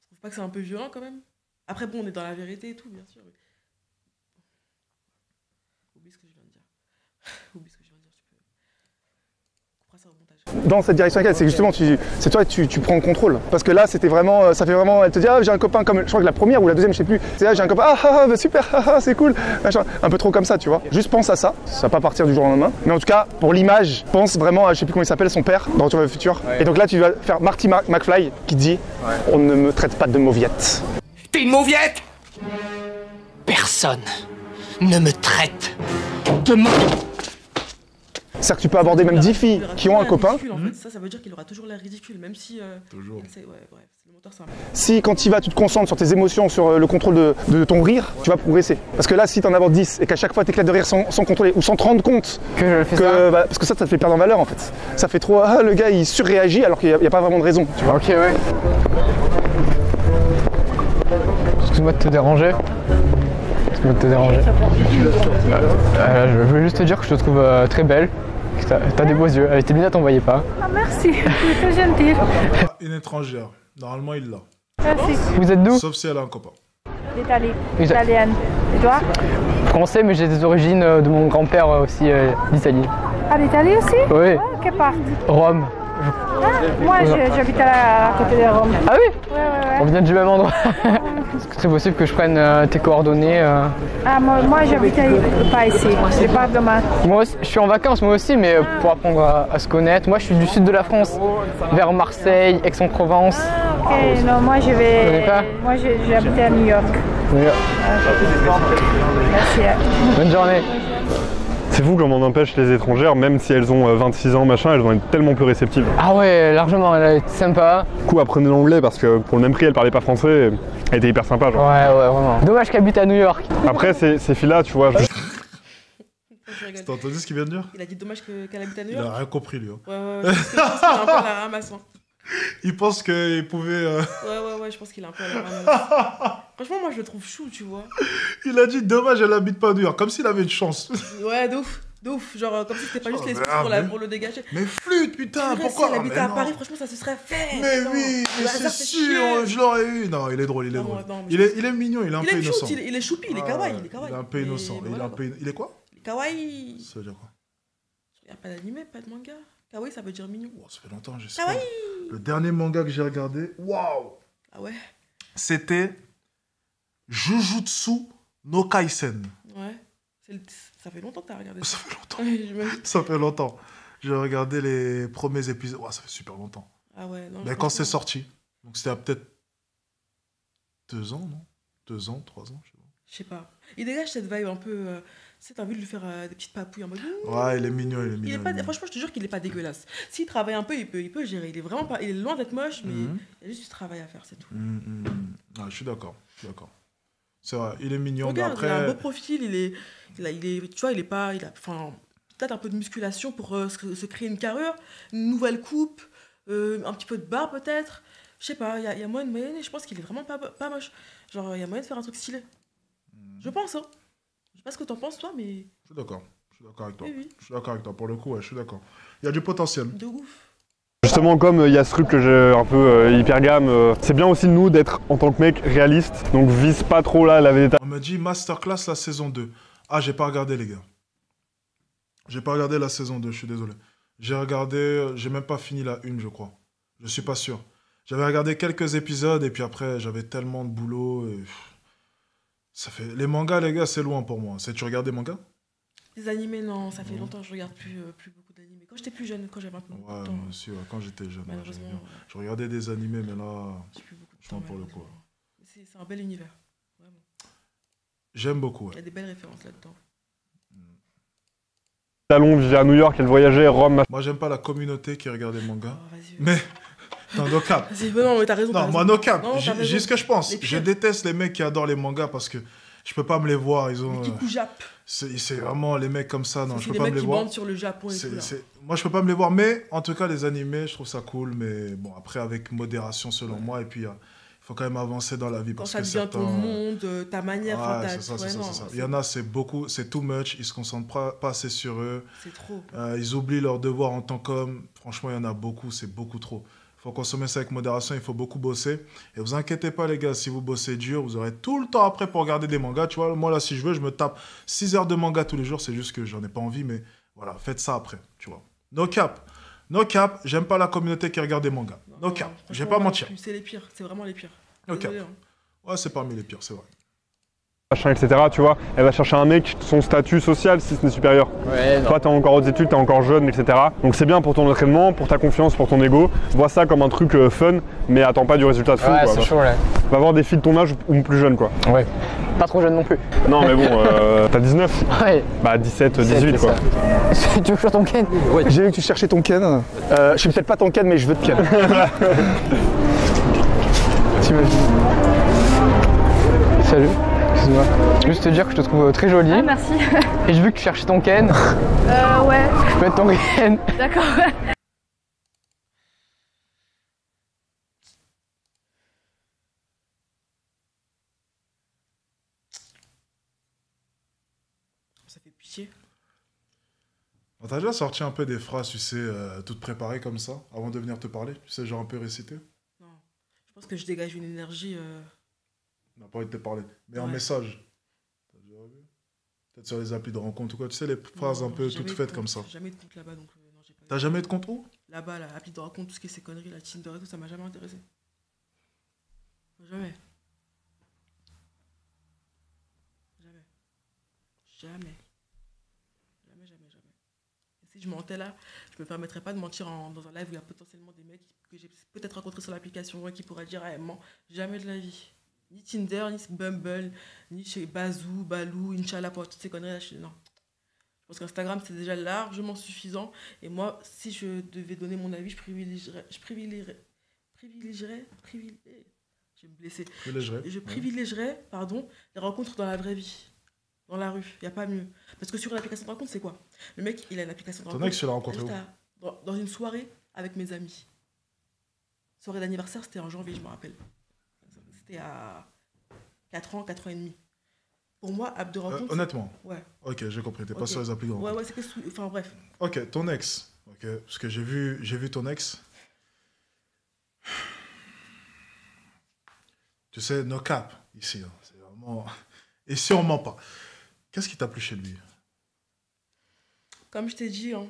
Tu trouves pas que c'est un peu violent, quand même? Après, bon, on est dans la vérité et tout, bien sûr. Mais... Oublie ce que je viens de dire. Oublie ce que je viens de dire, tu peux... ça au montage. Dans cette direction-là, c'est justement, c'est toi, tu prends le contrôle. Parce que là, c'était vraiment, ça fait vraiment, elle te dit, ah, j'ai un copain, comme, je crois que la première ou la deuxième, je sais plus, c'est là, j'ai un copain, bah, super, c'est cool, machin. Un peu trop comme ça, tu vois. Juste pense à ça, ça va pas partir du jour au lendemain. Mais en tout cas, pour l'image, pense vraiment à, je sais plus comment il s'appelle, son père, dans Retour vers le futur. Ouais. Et donc là, tu vas faire Marty McFly qui dit, on ne me traite pas de mauviette. T'es une mauviette? Personne ne me traite de mauviette. C'est-à-dire que tu peux aborder même 10 filles qui ont un copain. Ridicule, en fait. Ça veut dire qu'il aura toujours l'air ridicule, même si. Toujours. Ouais, bref, le moteur, c'est un peu. Si quand tu y vas, tu te concentres sur tes émotions, sur le contrôle de ton rire, tu vas progresser. Parce que là, si tu en abordes 10 et qu'à chaque fois tu éclates de rire sans contrôler ou sans te rendre compte que je fais ça. Parce que ça te fait perdre en valeur en fait. Ça fait trop, le gars il surréagit alors qu'il n'y a pas vraiment de raison. Tu vois. Ok, ouais. Excuse-moi de te déranger. Je voulais juste te dire que je te trouve très belle. T'as des beaux yeux. Avec tes lunettes, on voyait pas. Ah, merci, c'est gentil. Une étrangère. Normalement, il l'a. Merci. Vous êtes d'où? Sauf si elle a un copain. D'Italie, italienne. Et toi? Français, mais j'ai des origines de mon grand-père aussi d'Italie. Ah, d'Italie aussi? Oui. Ah, quelle part? Rome. Ah, moi, j'habite à côté de Rome. Ah oui? Ouais. On vient du même endroit. Est-ce que c'est possible que je prenne tes coordonnées Ah, moi j'habite pas ici, je pars demain. Moi aussi, je suis en vacances moi aussi, mais pour apprendre à se connaître. Moi, je suis du sud de la France, vers Marseille, Aix-en-Provence. Ah, ok, non, moi je vais. Moi j'habite à New York. Merci. Bonne journée. C'est fou comme on empêche les étrangères, même si elles ont 26 ans, machin, elles vont être tellement plus réceptives. Ah ouais, largement, elle est sympa. Du coup, apprenez l'anglais parce que pour le même prix, elle parlait pas français, elle était hyper sympa. Genre. Ouais, vraiment. Dommage qu'elle habite à New York. Après, ces filles-là, tu vois. T'as entendu ce qu'il vient de dire? Il a dit dommage qu'elle habite à New York. Il a rien compris, lui. Hein. Ouais, je pense qu'il a un peu la ramasse. Il pense qu'il pouvait. Ouais, je pense qu'il a un peu la ramasse. Franchement, moi je le trouve chou, tu vois. Il a dit dommage, elle habite pas à New York, comme s'il avait une chance. Ouais, de ouf. Genre, comme si c'était pas juste les pour le dégager. Mais flûte, putain, pourquoi? Si elle habitait à Paris, franchement, ça se serait fait. Mais oui, mais c'est sûr, je l'aurais eu. Non, il est drôle, il est drôle. Il est mignon, il est un peu innocent. Il est choupi, il est kawaii. Il est un peu innocent. Il est quoi? Il est kawaii. Ça veut dire quoi? Il n'y a pas d'anime, pas de manga. Kawaii, ça veut dire mignon. Oh, ça fait longtemps, je sais. Kawaii. Le dernier manga que j'ai regardé, waouh! Ah ouais? C'était Jujutsu no Kaisen. Ouais. Ça fait longtemps que t'as regardé ça. Ça fait longtemps. Ça fait longtemps. J'ai regardé les premiers épisodes. Ouais, ça fait super longtemps. Ah ouais, non. Mais quand c'est sorti. Donc c'était à peut-être 2 ans, non? 2 ans, 3 ans, je sais pas. Je sais pas. Il dégage cette vibe un peu. Tu sais, t'as envie de lui faire des petites papouilles en mode. Ouais, il est mignon, il est mignon. Franchement, je te jure qu'il est pas dégueulasse. S'il travaille un peu, il peut gérer. Il est vraiment pas. Il est loin d'être moche, mais il y a juste du travail à faire, c'est tout. Ah, je suis d'accord. C'est vrai, il est mignon. Regarde, après... il a un beau profil, tu vois, il a peut-être un peu de musculation pour se créer une carrure, une nouvelle coupe, un petit peu de barbe peut-être. Je sais pas, il y a moyen de moyenner, je pense qu'il est vraiment pas moche. Genre, il y a moyen de faire un truc stylé. Je pense, hein. Je sais pas ce que t'en penses, toi, mais... Je suis d'accord avec toi. Oui. Je suis d'accord avec toi, pour le coup, ouais, je suis d'accord. Il y a du potentiel. De ouf. Justement, comme il y a ce truc que j'ai un peu hyper gamme, c'est bien aussi nous d'être en tant que mec réaliste, donc vise pas trop là la végétation. On me dit Masterclass la saison 2. Ah, j'ai pas regardé les gars. J'ai pas regardé la saison 2, je suis désolé. J'ai regardé, j'ai même pas fini la 1 je crois. Je suis pas sûr. J'avais regardé quelques épisodes et puis après j'avais tellement de boulot et... Ça fait... Les mangas les gars c'est loin pour moi. Tu regardes des mangas? Les animés non, ça fait longtemps que je regarde plus beaucoup d'animés. Quand j'étais plus jeune, quand j'avais un peu de temps. Ouais, moi aussi, quand j'étais jeune. Malheureusement. Je regardais des animés mais là... J'ai plus beaucoup de temps pour le coup. C'est un bel univers. Vraiment. J'aime beaucoup. Ouais. Il y a des belles références là-dedans. Talon vivait à New York, elle voyageait, Rome. Moi j'aime pas la communauté qui regarde les mangas. Oh, mais... Non, no cap. Non, mais t'as raison. Non, moi no cap. J'ai ce que je pense. Je déteste les mecs qui adorent les mangas parce que je peux pas me les voir. Ils ont. Les petits Jap. C'est vraiment les mecs comme ça. Non, je peux pas me les voir. C'est des mecs qui bandent sur le Japon et tout là. Moi, je peux pas me les voir. Mais en tout cas, les animés, je trouve ça cool. Mais bon, après, avec modération selon moi. Et puis, il faut quand même avancer dans la vie. Quand parce ça que devient ton monde, ta manière. C'est ça. Il y en a, c'est beaucoup, c'est too much. Ils se concentrent pas assez sur eux. C'est trop. Ils oublient leurs devoirs en tant qu'hommes. Franchement, il y en a beaucoup. C'est beaucoup trop. Il faut consommer ça avec modération, il faut beaucoup bosser. Et vous inquiétez pas les gars, si vous bossez dur, vous aurez tout le temps après pour regarder des mangas. Tu vois, moi là, si je veux, je me tape 6 heures de manga tous les jours. C'est juste que j'en ai pas envie, mais voilà, faites ça après, tu vois. No cap. No cap, j'aime pas la communauté qui regarde des mangas. No cap, je vais pas mentir. C'est les pires, c'est vraiment les pires. No cap. Désolé, hein. Ouais, c'est parmi les pires, c'est vrai. Machin, etc. Tu vois, elle va chercher un mec, son statut social si ce n'est supérieur. Ouais, Toi, t'es encore aux études, t'es encore jeune, etc. Donc c'est bien pour ton entraînement, pour ta confiance, pour ton ego. Vois ça comme un truc fun, mais attends pas du résultat de fou. Ouais, Quoi. c'est chaud, ouais. Va avoir des filles de ton âge ou plus jeunes, quoi. Ouais. Pas trop jeune non plus. Non, mais bon, t'as 19. Ouais. Bah 17, 18, quoi. Tu veux que je sois ton Ken? Ouais. J'ai vu que tu cherchais ton Ken. Je suis peut-être pas ton Ken, mais je veux te Ken. T'imagines. Salut. Excuse-moi. Juste te dire que je te trouve très jolie. Ah, merci. Et j'ai vu que tu cherchais ton Ken. Ouais. Je peux être ton Ken. D'accord. Ça fait pitié. On t'a déjà sorti un peu des phrases, tu sais, toutes préparées comme ça, avant de venir te parler, tu sais, genre un peu récité. Non. Je pense que je dégage une énergie. On n'a pas envie de te parler. Mais en Ouais. message. T'as déjà vu? Peut-être sur les applis de rencontre ou quoi, tu sais, les phrases un peu Jamais toutes de faites compte, comme ça. j'ai jamais de compte là-bas, donc non, j'ai pas. T'as jamais eu de compte où? Là-bas, la appli de rencontre, tout ce qui est ces conneries, la Tinder et tout, ça m'a jamais intéressé. Jamais. Jamais. Jamais. Jamais, jamais, jamais. Et si je mentais là, je me permettrais pas de mentir dans un live où il y a potentiellement des mecs que j'ai peut-être rencontrés sur l'application et qui pourraient dire ah, ment. Jamais de la vie. Ni Tinder, ni Bumble, ni chez Bazou, Balou, Inch'Allah, pour toutes ces conneries là. Non. Je pense qu'Instagram, c'est déjà largement suffisant. Et moi, si je devais donner mon avis, je privilégierais. Je vais me blesser. Je privilégierais, pardon, les rencontres dans la vraie vie. Dans la rue. Il n'y a pas mieux. Parce que sur l'application de rencontre, c'est quoi? Le mec, il a une application de rencontre. Ton ex, tu l'as rencontré où? Dans une soirée avec mes amis. Soirée d'anniversaire, c'était en janvier, je me rappelle. C'était à 4 ans, 4 ans et demi. Pour moi, app de rencontre. Honnêtement. Ouais. Ok, j'ai compris. T'es pas Ok. sur les applis de rencontre. Ouais, c'est que. Enfin, bref. Ok, ton ex. Ok, parce que j'ai vu ton ex. Tu sais, no cap, ici. Hein. C'est vraiment... Ici, on ment pas. Qu'est-ce qui t'a plu chez lui? Comme je t'ai dit, hein,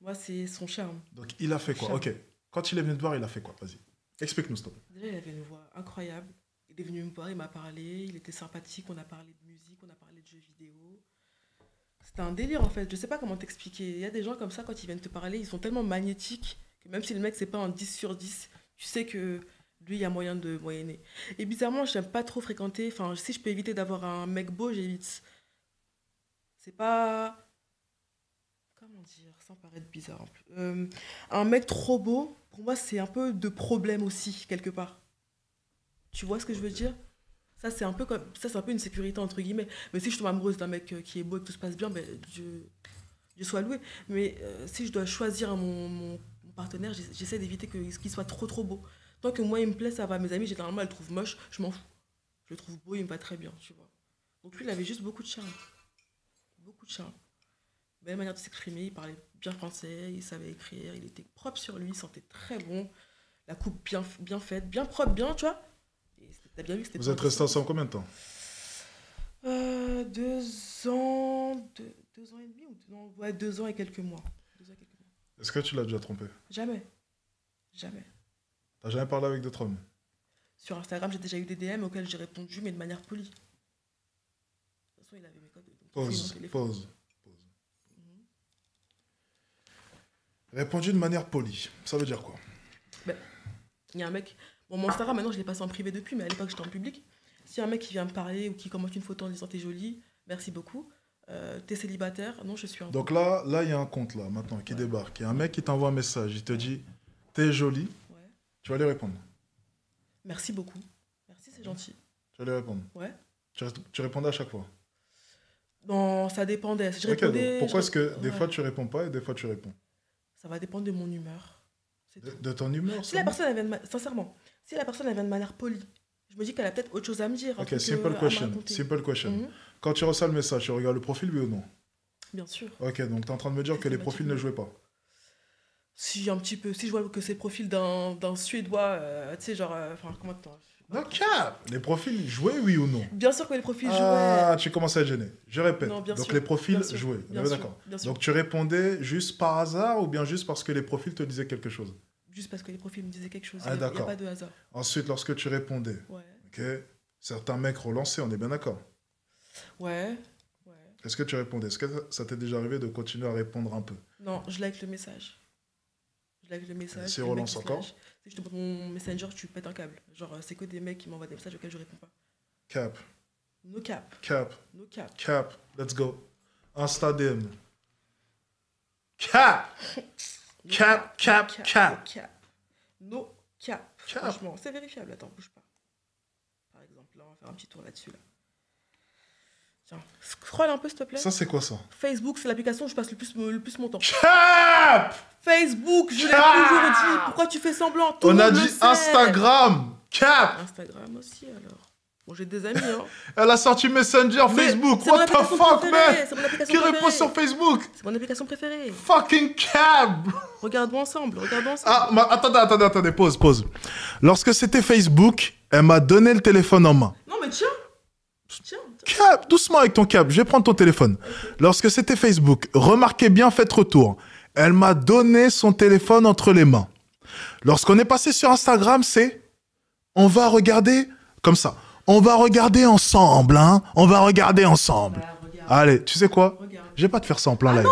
moi, c'est son charme. Donc, il a fait quoi? Charme. Ok. Quand il est venu te voir, il a fait quoi? Vas-y. Explique-nous, s'il te plaît. Déjà, il avait une voix incroyable. Il est venu me voir, il m'a parlé, il était sympathique, on a parlé de musique, on a parlé de jeux vidéo. C'était un délire en fait, je sais pas comment t'expliquer. Il y a des gens comme ça, quand ils viennent te parler, ils sont tellement magnétiques que même si le mec c'est pas un 10 sur 10, tu sais que lui, il y a moyen de moyenner. Et bizarrement, j'aime pas trop fréquenter, enfin, si je peux éviter d'avoir un mec beau, j'évite. C'est pas... Comment dire, sans paraître bizarre en plus. Un mec trop beau, pour moi, c'est un peu de problème aussi, quelque part. Tu vois ce que je veux dire? Ça, c'est un peu comme... Ça, c'est un peu une sécurité, entre guillemets. Mais si je tombe amoureuse d'un mec qui est beau et que tout se passe bien, ben, Dieu soit loué. Mais si je dois choisir mon partenaire, j'essaie d'éviter qu'il soit trop beau. Tant que moi, il me plaît, ça va. Mes amis, généralement, elles le trouvent moche, je m'en fous. Je le trouve beau, il me va très bien, tu vois. Donc lui, il avait juste beaucoup de charme. Beaucoup de charme. Belle manière de s'exprimer, il parlait bien français, il savait écrire, il était propre sur lui, il sentait très bon. La coupe bien faite, bien propre, bien, tu vois. Et t'as bien vu que c'était... Vous êtes restés ensemble combien de temps? 2 ans... 2 ans et demi ou non, ouais, 2 ans et quelques mois. 2 ans et quelques mois. Est-ce que tu l'as déjà trompé? Jamais. Jamais. T'as jamais parlé avec d'autres hommes? Sur Instagram, j'ai déjà eu des DM auxquels j'ai répondu, mais de manière polie. De toute façon, il avait mes codes. Donc Pause. Répondu de manière polie. Ça veut dire quoi? Ben, il y a un mec... Bon, mon Instagram, maintenant, je l'ai passé en privé depuis, mais à l'époque, j'étais en public. Si un mec qui vient me parler ou qui commente une photo en disant « T'es jolie, merci beaucoup. T'es célibataire? Non, je suis en couple. » Donc là, il y a un compte là, maintenant, qui débarque. Il y a un mec qui t'envoie un message. Il te dit « T'es jolie. » Tu vas lui répondre. Merci beaucoup. Merci, c'est gentil. Tu vas lui répondre. Ouais. Tu répondais à chaque fois. Non, ça dépendait. Je Ok, répondais, donc pourquoi est-ce que des ouais. fois tu réponds pas et des fois tu réponds? Ça va dépendre de mon humeur. De ton humeur? Si la personne, elle vient sincèrement, si la personne, elle vient de manière polie, je me dis qu'elle a peut-être autre chose à me dire. Ok, simple question. Mhm. Quand tu reçois le message, tu regardes le profil, oui ou non? Bien sûr. Ok, donc tu es en train de me dire que les profils ne jouaient pas? Si, un petit peu. Si je vois que c'est le profil d'un Suédois, tu sais, genre, enfin, comment Non, cap. Les profils joués, oui ou non? Bien sûr que les profils jouaient. Ah, tu commences à être gêné. Je répète. Non, bien Donc sûr, les profils bien sûr, joués. bien D'accord. sûr. Donc tu répondais juste par hasard ou bien juste parce que les profils te disaient quelque chose? Juste parce que les profils me disaient quelque chose. Ah, Il n'y a d'accord. pas de hasard. Ensuite, lorsque tu répondais, Ouais. ok, certains mecs relançaient, on est bien d'accord. Ouais. Est-ce que tu répondais? Est-ce que ça t'est déjà arrivé de continuer à répondre un peu? Non, je like le message. Je like le message. Si le relance mec qui se encore? lâche. Si je te montre mon messenger, tu pètes un câble. Genre, c'est que des mecs qui m'envoient des messages auxquels je réponds pas. Cap. No cap. Cap. No cap. Cap. Let's go. Insta DM. Cap. No Cap, cap, No cap. No cap. No cap. Cap. Franchement, c'est vérifiable. Attends, bouge pas. Par exemple, là, on va faire un petit tour là-dessus. Là. Tiens, scroll un peu, s'il te plaît. Ça, c'est quoi ça? Facebook, c'est l'application où je passe le plus mon temps. Cap. Facebook, je l'ai Cap. toujours dit. Pourquoi tu fais semblant? Tout On le a monde le dit sait. Instagram. Cap. Instagram aussi, alors. Bon, j'ai des amis, hein. Elle a sorti Messenger, Mais Facebook. c'est mon What the application fuck, préférée, man? c'est mon application Qui répond préférée. sur Facebook? C'est mon application préférée. Fucking cab. Regardons ensemble, regardons ensemble. Ah, attendez, pause. Lorsque c'était Facebook, elle m'a donné le téléphone en main. Non, mais tiens. Cap, doucement avec ton câble, je vais prendre ton téléphone. Lorsque c'était Facebook, remarquez bien, faites retour. Elle m'a donné son téléphone entre les mains. Lorsqu'on est passé sur Instagram, c'est... On va regarder comme ça. On va regarder ensemble, hein. On va regarder ensemble. Allez, tu sais quoi? Je vais pas te faire ça en plein live.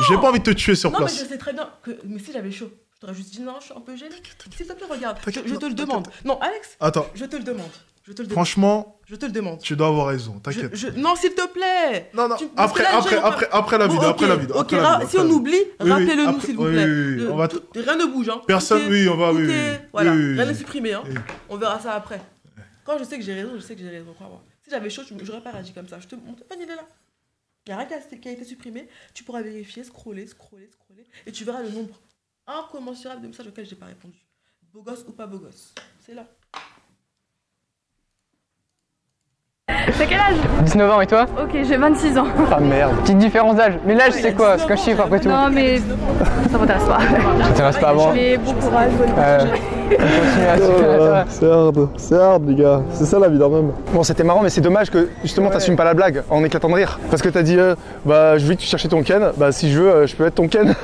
J'ai pas envie de te tuer sur Non, place. mais je sais très bien que... Mais si j'avais chaud, je t'aurais juste dit non, je suis un peu gênée. S'il te plaît, regarde. Je te le demande. Non, Alex. Attends. Je te le demande. Je te le demande. Franchement, je te le demande. Tu dois avoir raison, t'inquiète. Non, s'il te plaît. Non, non. Parce que là, Après la vidéo, Bon, après la vidéo. Ok, après la vidéo, si on après la oublie, Oui, rappelez-le nous, après- s'il vous oui, plaît. oui, oui, on va Rien ne bouge, hein. Personne, Tout est- oui, on va, tout oui, est- oui. Voilà, Oui, oui, rien oui. n'est supprimé, hein. Oui. On verra ça après. Quand je sais que j'ai raison, crois-moi. Si j'avais chaud, j'aurais pas réagi comme ça. Mon téléphone, il est là. Il y a rien qui a été supprimé. Tu pourras vérifier, scroller. Et tu verras le nombre incommensurable de messages auxquels j'ai pas répondu. Beau gosse ou pas beau gosse. C'est là. T'as quel âge? 19 ans et toi? Ok, j'ai 26 ans. Ah merde. Petite différence d'âge. Mais l'âge c'est quoi? C'est qu'un chiffre après tout. Non, mais ça m'intéresse pas. Ça t'intéresse pas avant. Mais bon courage, bonne C'est hard, les gars. C'est ça la vie d'un homme. Bon, c'était marrant, mais c'est dommage que justement t'assumes pas la blague en éclatant de rire. Parce que t'as dit, bah, je veux que tu cherches ton Ken. Bah, si je veux, je peux être ton Ken.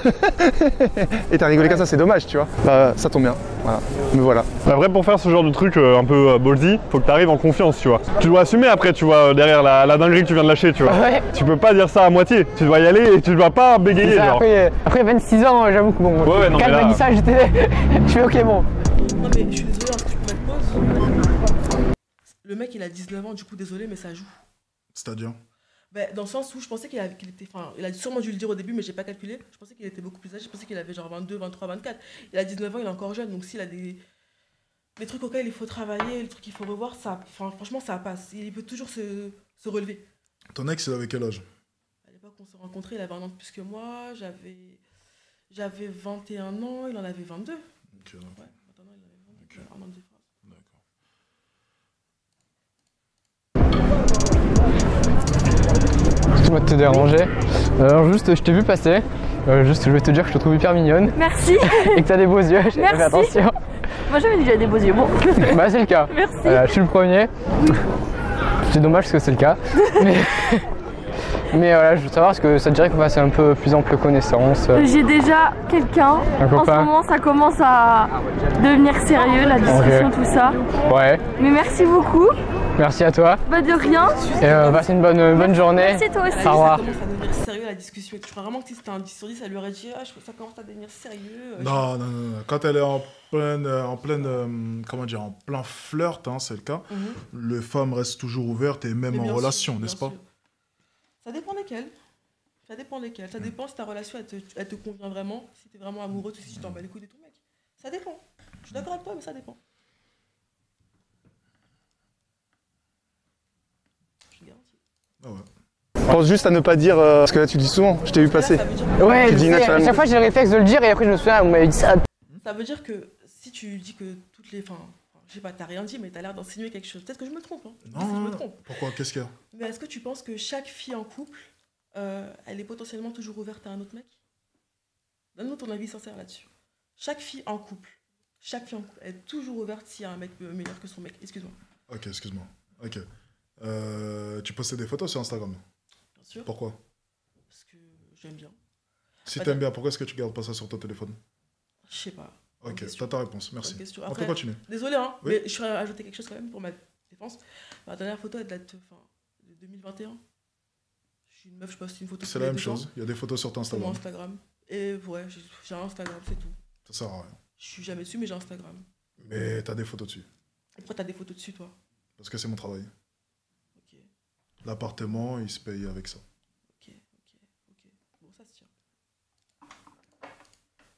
Et t'as rigolé comme ça, c'est dommage, tu vois. Bah, ça tombe bien. Voilà. Mais voilà. Après, pour faire ce genre de truc un peu ballsy, faut que t'arrives en confiance, tu vois. Tu dois assumer après, tu vois, derrière la dinguerie que tu viens de lâcher, tu vois. Ouais. Tu peux pas dire ça à moitié. Tu dois y aller et tu dois pas bégayer, Ça, genre. après 26 ans, j'avoue que bon. Ouais, non, Quand mais elle m'a là- dit ça, j'étais. Je fais ok, bon. Non, mais je suis désolée, est-ce que tu peux mettre pause? Le mec, il a 19 ans, du coup, désolé, mais ça joue. C'est-à-dire? Ben, dans le sens où je pensais qu'il était. Enfin, il a sûrement dû le dire au début, mais j'ai pas calculé. Je pensais qu'il était beaucoup plus âgé. Je pensais qu'il avait genre 22, 23, 24. Il a 19 ans, il est encore jeune. Donc s'il a des trucs auxquels il faut travailler, les trucs qu'il faut revoir, ça, enfin, franchement, ça passe. Il peut toujours se relever. Ton ex, il avait quel âge? À l'époque, on s'est rencontrés, il avait un an de plus que moi. J'avais 21 ans, il en avait 22. Ok, Ouais, 21 ans, il en avait 22. Un an de différence. Excuse-moi de te déranger. Alors juste, je t'ai vu passer. Juste, je vais te dire que je te trouve hyper mignonne. Merci. Et que t'as des beaux yeux. J'ai Merci. fait attention. Moi j'avais déjà des beaux yeux. Bon. Bah c'est le cas. Merci. Je suis le premier. C'est dommage parce que c'est le cas. Mais voilà, je veux savoir, est-ce que ça te dirait qu'on fasse un peu plus ample connaissance? J'ai déjà quelqu'un. Un En ce copain. moment, ça commence à devenir sérieux, la discussion, Ok. tout ça. Ouais, Mais merci beaucoup. merci à toi. Bah de rien. Et passe une bonne journée. Merci toi aussi. Au revoir. Ça commence à devenir sérieux la discussion. Tu crois vraiment que si c'était un 10 sur 10, ça lui aurait dit ah, ça commence à devenir sérieux. Non. Quand elle est en plein flirt, hein, c'est le cas, les femmes restent toujours ouvertes et même Mais en bien relation, sûr, n'est-ce bien pas? sûr. Ça dépend lesquelles. Ça dépend si ta relation elle te convient vraiment, si t'es vraiment amoureux, si tu t'en bats les couilles de ton mec. Ça dépend. Je suis d'accord avec toi, mais ça dépend. Je garantis. Ah ouais. Pense juste à ne pas dire, parce que là tu dis souvent, je t'ai vu passer. Ça veut dire, Ouais, Tu je dis sais, naturellement. à chaque fois j'ai le réflexe de le dire et après je me souviens, on m'avait dit ça. ça veut dire que si tu dis que toutes les. Enfin, je sais pas, t'as rien dit, mais t'as l'air d'insinuer quelque chose. Peut-être que je me trompe. Hein. Non, Peut-être que je non, me non. trompe. Pourquoi? Qu'est-ce qu'il y a? Mais est-ce que tu penses que chaque fille en couple, elle est potentiellement toujours ouverte à un autre mec? Donne-nous ton avis sincère là-dessus. Chaque fille en couple, chaque fille est toujours ouverte s'il y a un mec meilleur que son mec. Excuse-moi. Ok, excuse-moi. Ok. Tu postais des photos sur Instagram? Bien sûr. Pourquoi? Parce que j'aime bien. Si t'aimes bien, pourquoi est-ce que tu gardes pas ça sur ton téléphone? Je sais pas. Ok, t'as ta réponse, merci. On Après, peut continuer. Désolé, hein, Oui. mais je vais ajouter quelque chose quand même pour ma défense. Ma dernière photo, elle date de 2021. Je suis une meuf, je poste une photo. C'est la même chose, il y a des photos sur ton Sur mon Instagram. Instagram. Et ouais, j'ai un Instagram, c'est tout. Ça sert à rien. Je suis jamais dessus, mais j'ai Instagram. Mais t'as des photos dessus. Et pourquoi t'as des photos dessus, toi? Parce que c'est mon travail. Ok. L'appartement, il se paye avec ça. Ok. Bon, ça se tient.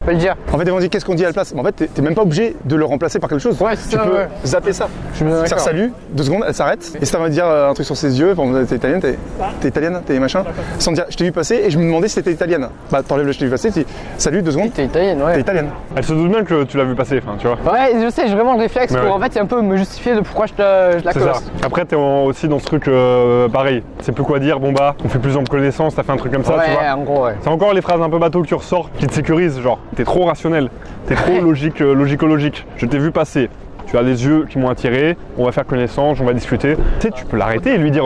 Faut le dire. En fait, ils vont dire qu'est-ce qu'on dit à la place. Mais en fait, t'es même pas obligé de le remplacer par quelque chose. Ouais, tu peux zapper ça. Je suis bien Faire d'accord. salut, 2 secondes, elle s'arrête. Et si t'as envie de dire un truc sur ses yeux, par exemple, t'es italienne, t'es italienne, t'es machin. Sans dire, je t'ai vu passer et je me demandais si t'étais italienne. Bah, t'enlèves le je t'ai vu passer, tu dis salut, 2 secondes. T'es italienne, ouais. T'es italienne. Elle se doute bien que tu l'as vu passer, enfin, tu vois. Ouais, je sais, j'ai vraiment le réflexe Mais pour ouais. en fait un peu me justifier de pourquoi je la C'est ça. colosse. Après, t'es aussi dans ce truc pareil. C'est plus quoi dire, bon bah, on fait plus en connaissance, t'as fait un truc comme ça, tu vois. Ouais, en gros, ouais. C'est encore les phrases un peu bateau que tu ressors qui te sécurisent, genre, t'es trop rationnel, t'es trop logique. Je t'ai vu passer, tu as les yeux qui m'ont attiré, on va faire connaissance, on va discuter. Tu sais, tu peux l'arrêter et lui dire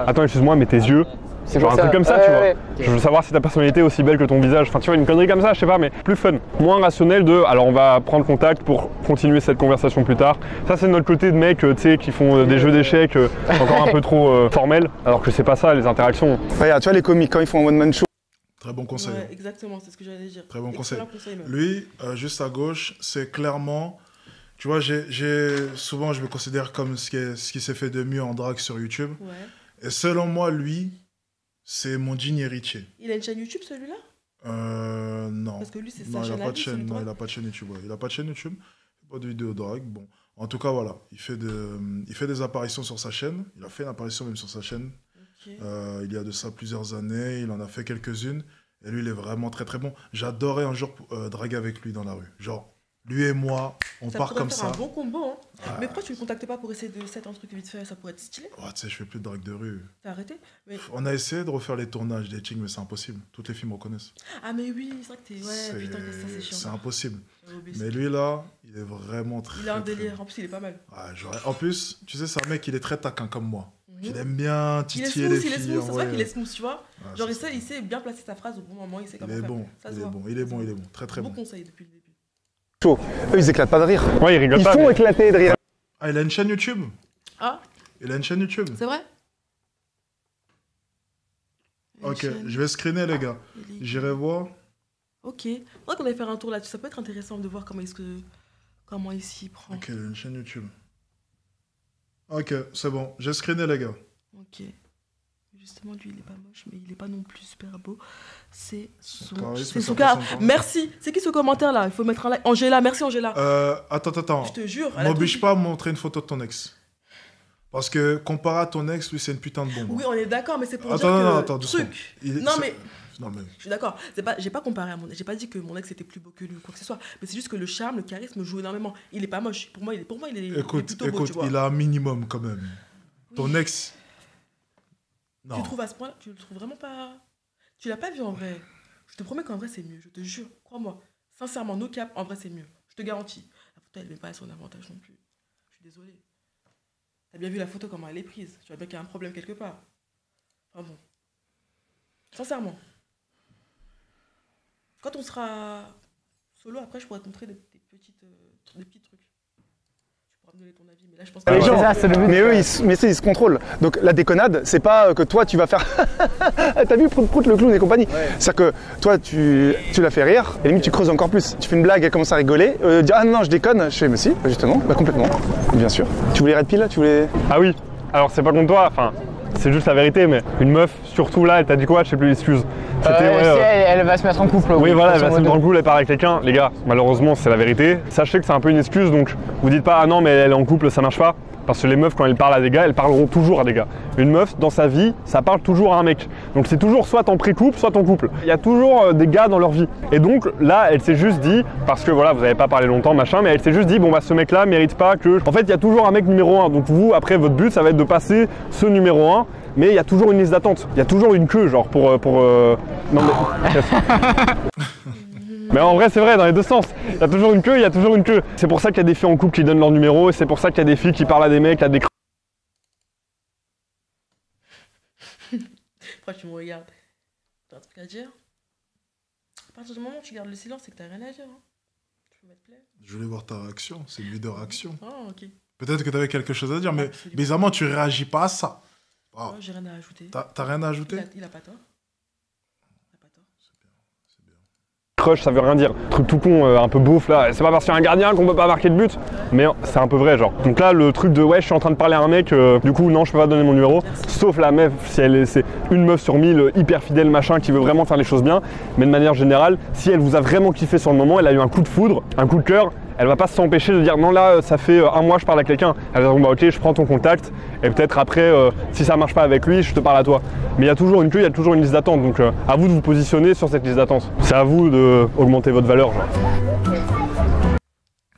attends, excuse-moi, mais tes yeux, C'est genre un pour truc ça. comme ça, tu vois. Ouais. Je veux savoir si ta personnalité est aussi belle que ton visage. Enfin, tu vois, une connerie comme ça, je sais pas, mais plus fun. Moins rationnel de alors on va prendre contact pour continuer cette conversation plus tard. Ça, c'est notre côté de mecs, tu sais, qui font des jeux d'échecs encore un peu trop formels, alors que c'est pas ça, les interactions. Regarde, tu vois, les comiques, quand ils font un one-man show. Très bon conseil. Ouais, exactement, c'est ce que j'allais dire. Très bon conseil. Conseil même. Lui, juste à gauche, c'est clairement... Tu vois, souvent, je me considère comme ce qui s'est fait de mieux en drague sur YouTube. Ouais. Et selon moi, lui, c'est mon Gini héritier. Il a une chaîne YouTube, celui-là? Non. Parce que lui, c'est Non, sa il chaîne a à pas de lui, chaîne. celui Non, de il a pas de chaîne YouTube. Ouais. Il a pas de chaîne YouTube. Il fait pas de vidéos drague. Bon, en tout cas, voilà. Il fait des apparitions sur sa chaîne. Il a fait une apparition même sur sa chaîne. Ok. Il y a de ça plusieurs années. Il en a fait quelques-unes. Et lui, il est vraiment très très bon. J'adorais un jour draguer avec lui dans la rue. Genre, lui et moi, on Ça part pourrait comme faire ça. un bon combo, hein. Mais pourquoi tu ne le contactes pas pour essayer de set un truc vite fait? Ça pourrait être stylé. Ouais, tu sais, je fais plus de drague de rue. T'as arrêté? Mais... On a essayé de refaire les tournages, des chicks, mais c'est impossible. Toutes les filles me reconnaissent. Ah, mais oui, c'est vrai que t'es. Ouais, putain, que ça, c'est chiant. C'est impossible. Ouais, obéis. Mais lui, là, il est vraiment très. Il a un très délire. bon. En plus, il est pas mal. Ouais, en plus, tu sais, c'est un mec, il est très taquin comme moi. Mhm. Il aime bien Il est titiller smooth, les il est filles. smooth. C'est vrai ouais. qu'il est smooth, tu vois. Ouais, Genre, c'est il sait bien placer sa phrase au bon moment, il sait Il comment est faire. bon, Ça se il est voit. bon, il est bon, il est bon. Très très Bon bon. conseil depuis le début. Chaud. Eux, ils éclatent pas de rire. Ouais, il rigole Ils pas. font mais- éclater de rire. Ah, il a une chaîne YouTube. Ah, Il a une chaîne YouTube. c'est vrai? Ok, je vais screener, les gars. J'irai voir. Ok. Faudrait qu'on aille faire un tour là-dessus. Ça peut être intéressant de voir comment il s'y prend. Ok, il a une chaîne YouTube. Ok, c'est bon. J'ai screené, les gars. Ok. Justement, lui, il est pas moche, mais il est pas non plus super beau. C'est son. Charisme, C'est ça son passe cas. en temps. Merci. C'est qui ce commentaire là? Il faut mettre un like. Angela, merci Angela. Attends. Je te jure. elle a M'oblige tout pas à me montrer une photo de ton ex. Parce que comparé à ton ex, lui, c'est une putain de bombe. dit. Oui, on est d'accord, mais c'est pour Attends, dire que. attends, doucement. truc. Il est- Non, c'est- mais. Non, mais. Je suis d'accord. J'ai pas comparé à mon ex. J'ai pas dit que mon ex était plus beau que lui ou quoi que ce soit. Mais c'est juste que le charme, le charisme joue énormément. Il est pas moche. Pour moi, il est Écoute, plutôt beau, tu vois. il a un minimum quand même. Ton ex. Non. Tu le trouves à ce point-là? Tu le trouves vraiment pas. Tu l'as pas vu en vrai. Je te promets qu'en vrai, c'est mieux. Je te jure. Crois-moi. Sincèrement, no cap, en vrai, c'est mieux. Je te garantis. La photo, elle met pas à son avantage non plus. Je suis désolée. T'as bien vu la photo, comment elle est prise. Tu vois bien qu'il y a un problème quelque part. Enfin bon. Sincèrement. Quand on sera solo, après, je pourrais te montrer des petits trucs. Tu pourras me donner ton avis, mais là, je pense que... Les gens, c'est ça, c'est le but. mais eux, ils se contrôlent. Donc la déconnade, c'est pas que toi, tu vas faire. T'as vu Prout le clown et compagnie. C'est-à-dire que toi, tu la fais rire, et limite, tu creuses encore plus. Tu fais une blague, elle commence à rigoler. Dire ah non, je déconne. Je fais mais si, justement, bah, complètement. Bien sûr. Tu voulais Red Pill, tu voulais. Ah oui, alors c'est pas contre toi, enfin, c'est juste la vérité, mais une meuf, surtout là, elle t'a dit quoi? Je sais plus l'excuse. C'était, Si elle va se mettre en couple. Oui, voilà, elle va se mettre en dans le couple, elle part avec quelqu'un. Les gars, malheureusement, c'est la vérité. Sachez que c'est un peu une excuse, donc vous dites pas, ah non, mais elle est en couple, ça marche pas. Parce que les meufs, quand elles parlent à des gars, elles parleront toujours à des gars. Une meuf, dans sa vie, ça parle toujours à un mec. Donc c'est toujours soit en pré-couple, soit en couple. Il y a toujours des gars dans leur vie. Et donc là, elle s'est juste dit, parce que voilà, vous n'avez pas parlé longtemps, machin, mais elle s'est juste dit, bon bah ce mec-là mérite pas que... En fait, il y a toujours un mec numéro 1. Donc vous, après, votre but, ça va être de passer ce numéro 1. Mais il y a toujours une liste d'attente. Il y a toujours une queue, genre, pour... Non mais... Mais en vrai, c'est vrai, dans les deux sens. Il y a toujours une queue, il y a toujours une queue. C'est pour ça qu'il y a des filles en couple qui donnent leur numéro, et c'est pour ça qu'il y a des filles qui parlent à des mecs, à des... Pourquoi tu me regardes? T'as un truc à dire? À partir du moment où tu gardes le silence, c'est que t'as rien à dire. Hein. Tu peux mettre play. Je voulais voir ta réaction, c'est une vidéo réaction. Ah, ok. Peut-être que t'avais quelque chose à dire, mais Absolument. bizarrement, tu réagis pas à ça. Wow. Oh, j'ai rien à ajouter. T'as rien à ajouter? Il a pas tort. Crush, ça veut rien dire. Truc tout con, un peu beauf là. C'est pas parce qu'il y a un gardien qu'on peut pas marquer de but. Mais c'est un peu vrai, genre. Donc là, le truc de ouais, je suis en train de parler à un mec, du coup, non, je peux pas donner mon numéro. Sauf la meuf, si c'est une meuf sur 1000, hyper fidèle, machin, qui veut vraiment faire les choses bien. Mais de manière générale, si elle vous a vraiment kiffé sur le moment, elle a eu un coup de foudre, un coup de cœur, elle va pas s'empêcher de dire non, là, ça fait un mois, je parle à quelqu'un. Elle va dire bah ok, je prends ton contact. Et peut-être après, si ça marche pas avec lui, je te parle à toi. Mais il y a toujours une queue, il y a toujours une liste d'attente. Donc à vous de vous positionner sur cette liste d'attente. C'est à vous d'augmenter votre valeur, genre.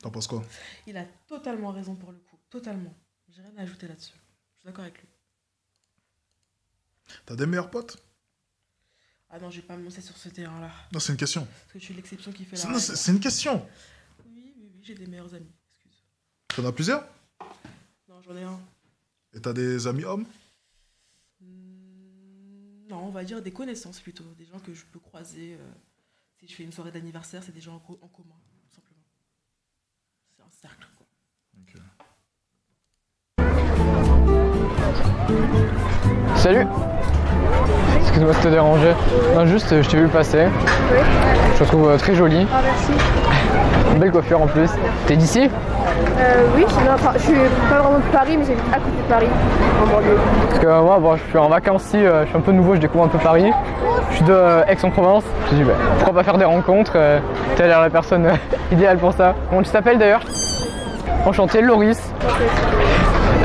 T'en penses quoi? Il a totalement raison pour le coup. Totalement. J'ai rien à ajouter là-dessus. Je suis d'accord avec lui. T'as des meilleurs potes? Ah non, je vais pas me lancer sur ce terrain-là. Non, c'est une question. Parce que je suis l'exception qui fait la Non, règle. c'est une question. Oui, j'ai des meilleurs amis. Excuse. T'en as plusieurs? Non, j'en ai un. Et t'as des amis hommes? Non, on va dire des connaissances plutôt. Des gens que je peux croiser. Si je fais une soirée d'anniversaire, c'est des gens en commun, tout simplement. C'est un cercle, quoi. Ok. Salut. Excuse-moi de te déranger. Non, juste, je t'ai vu passer. Oui. Je te trouve très jolie. Ah, merci. Une belle coiffure en plus. T'es d'ici? Oui, je suis pas vraiment de Paris, mais j'habite à côté de Paris, en banlieue. Parce que moi, bon, je suis en vacances ici, je suis un peu nouveau, je découvre un peu Paris. Je suis de Aix-en-Provence. Je me suis dit, bah, pourquoi pas faire des rencontres? T'as l'air la personne idéale pour ça. Comment tu t'appelles d'ailleurs? Enchanté, Loris.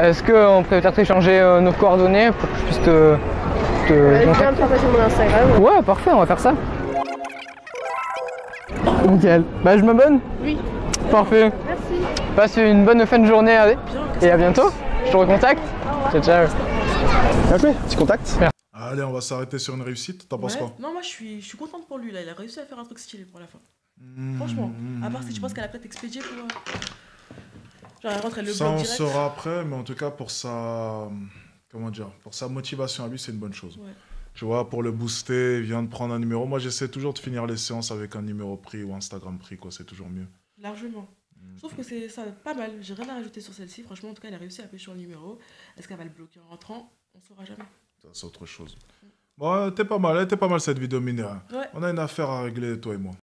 Est-ce qu'on peut peut-être échanger nos coordonnées pour que je puisse te Je viens de partager mon Instagram. Ouais, parfait, on va faire ça. Nickel. Bah, je m'abonne? Oui. Parfait. Merci. Passe une bonne fin de journée et à bientôt. Je te recontacte. Ciao, ciao. Ok, petit contact. Allez, on va s'arrêter sur une réussite. T'en penses quoi? Non, moi je suis contente pour lui là. Il a réussi à faire un truc stylé pour la fin. Franchement. À part si tu penses qu'elle a peut-être expédié pour. Genre, elle rentrait le Ça, bloc on direct. saura après, mais en tout cas, pour sa... Comment dire? Pour sa motivation à lui, c'est une bonne chose. Ouais. Tu vois, pour le booster, il vient de prendre un numéro. Moi, j'essaie toujours de finir les séances avec un numéro pris ou Instagram pris, quoi. C'est toujours mieux. Largement. Je trouve que c'est ça pas mal. J'ai rien à rajouter sur celle-ci. Franchement, en tout cas, elle a réussi à pêcher sur le numéro. Est-ce qu'elle va le bloquer en rentrant? On saura jamais. Ça, c'est autre chose. Bon, t'es pas mal cette vidéo mineure. Ouais. On a une affaire à régler, toi et moi.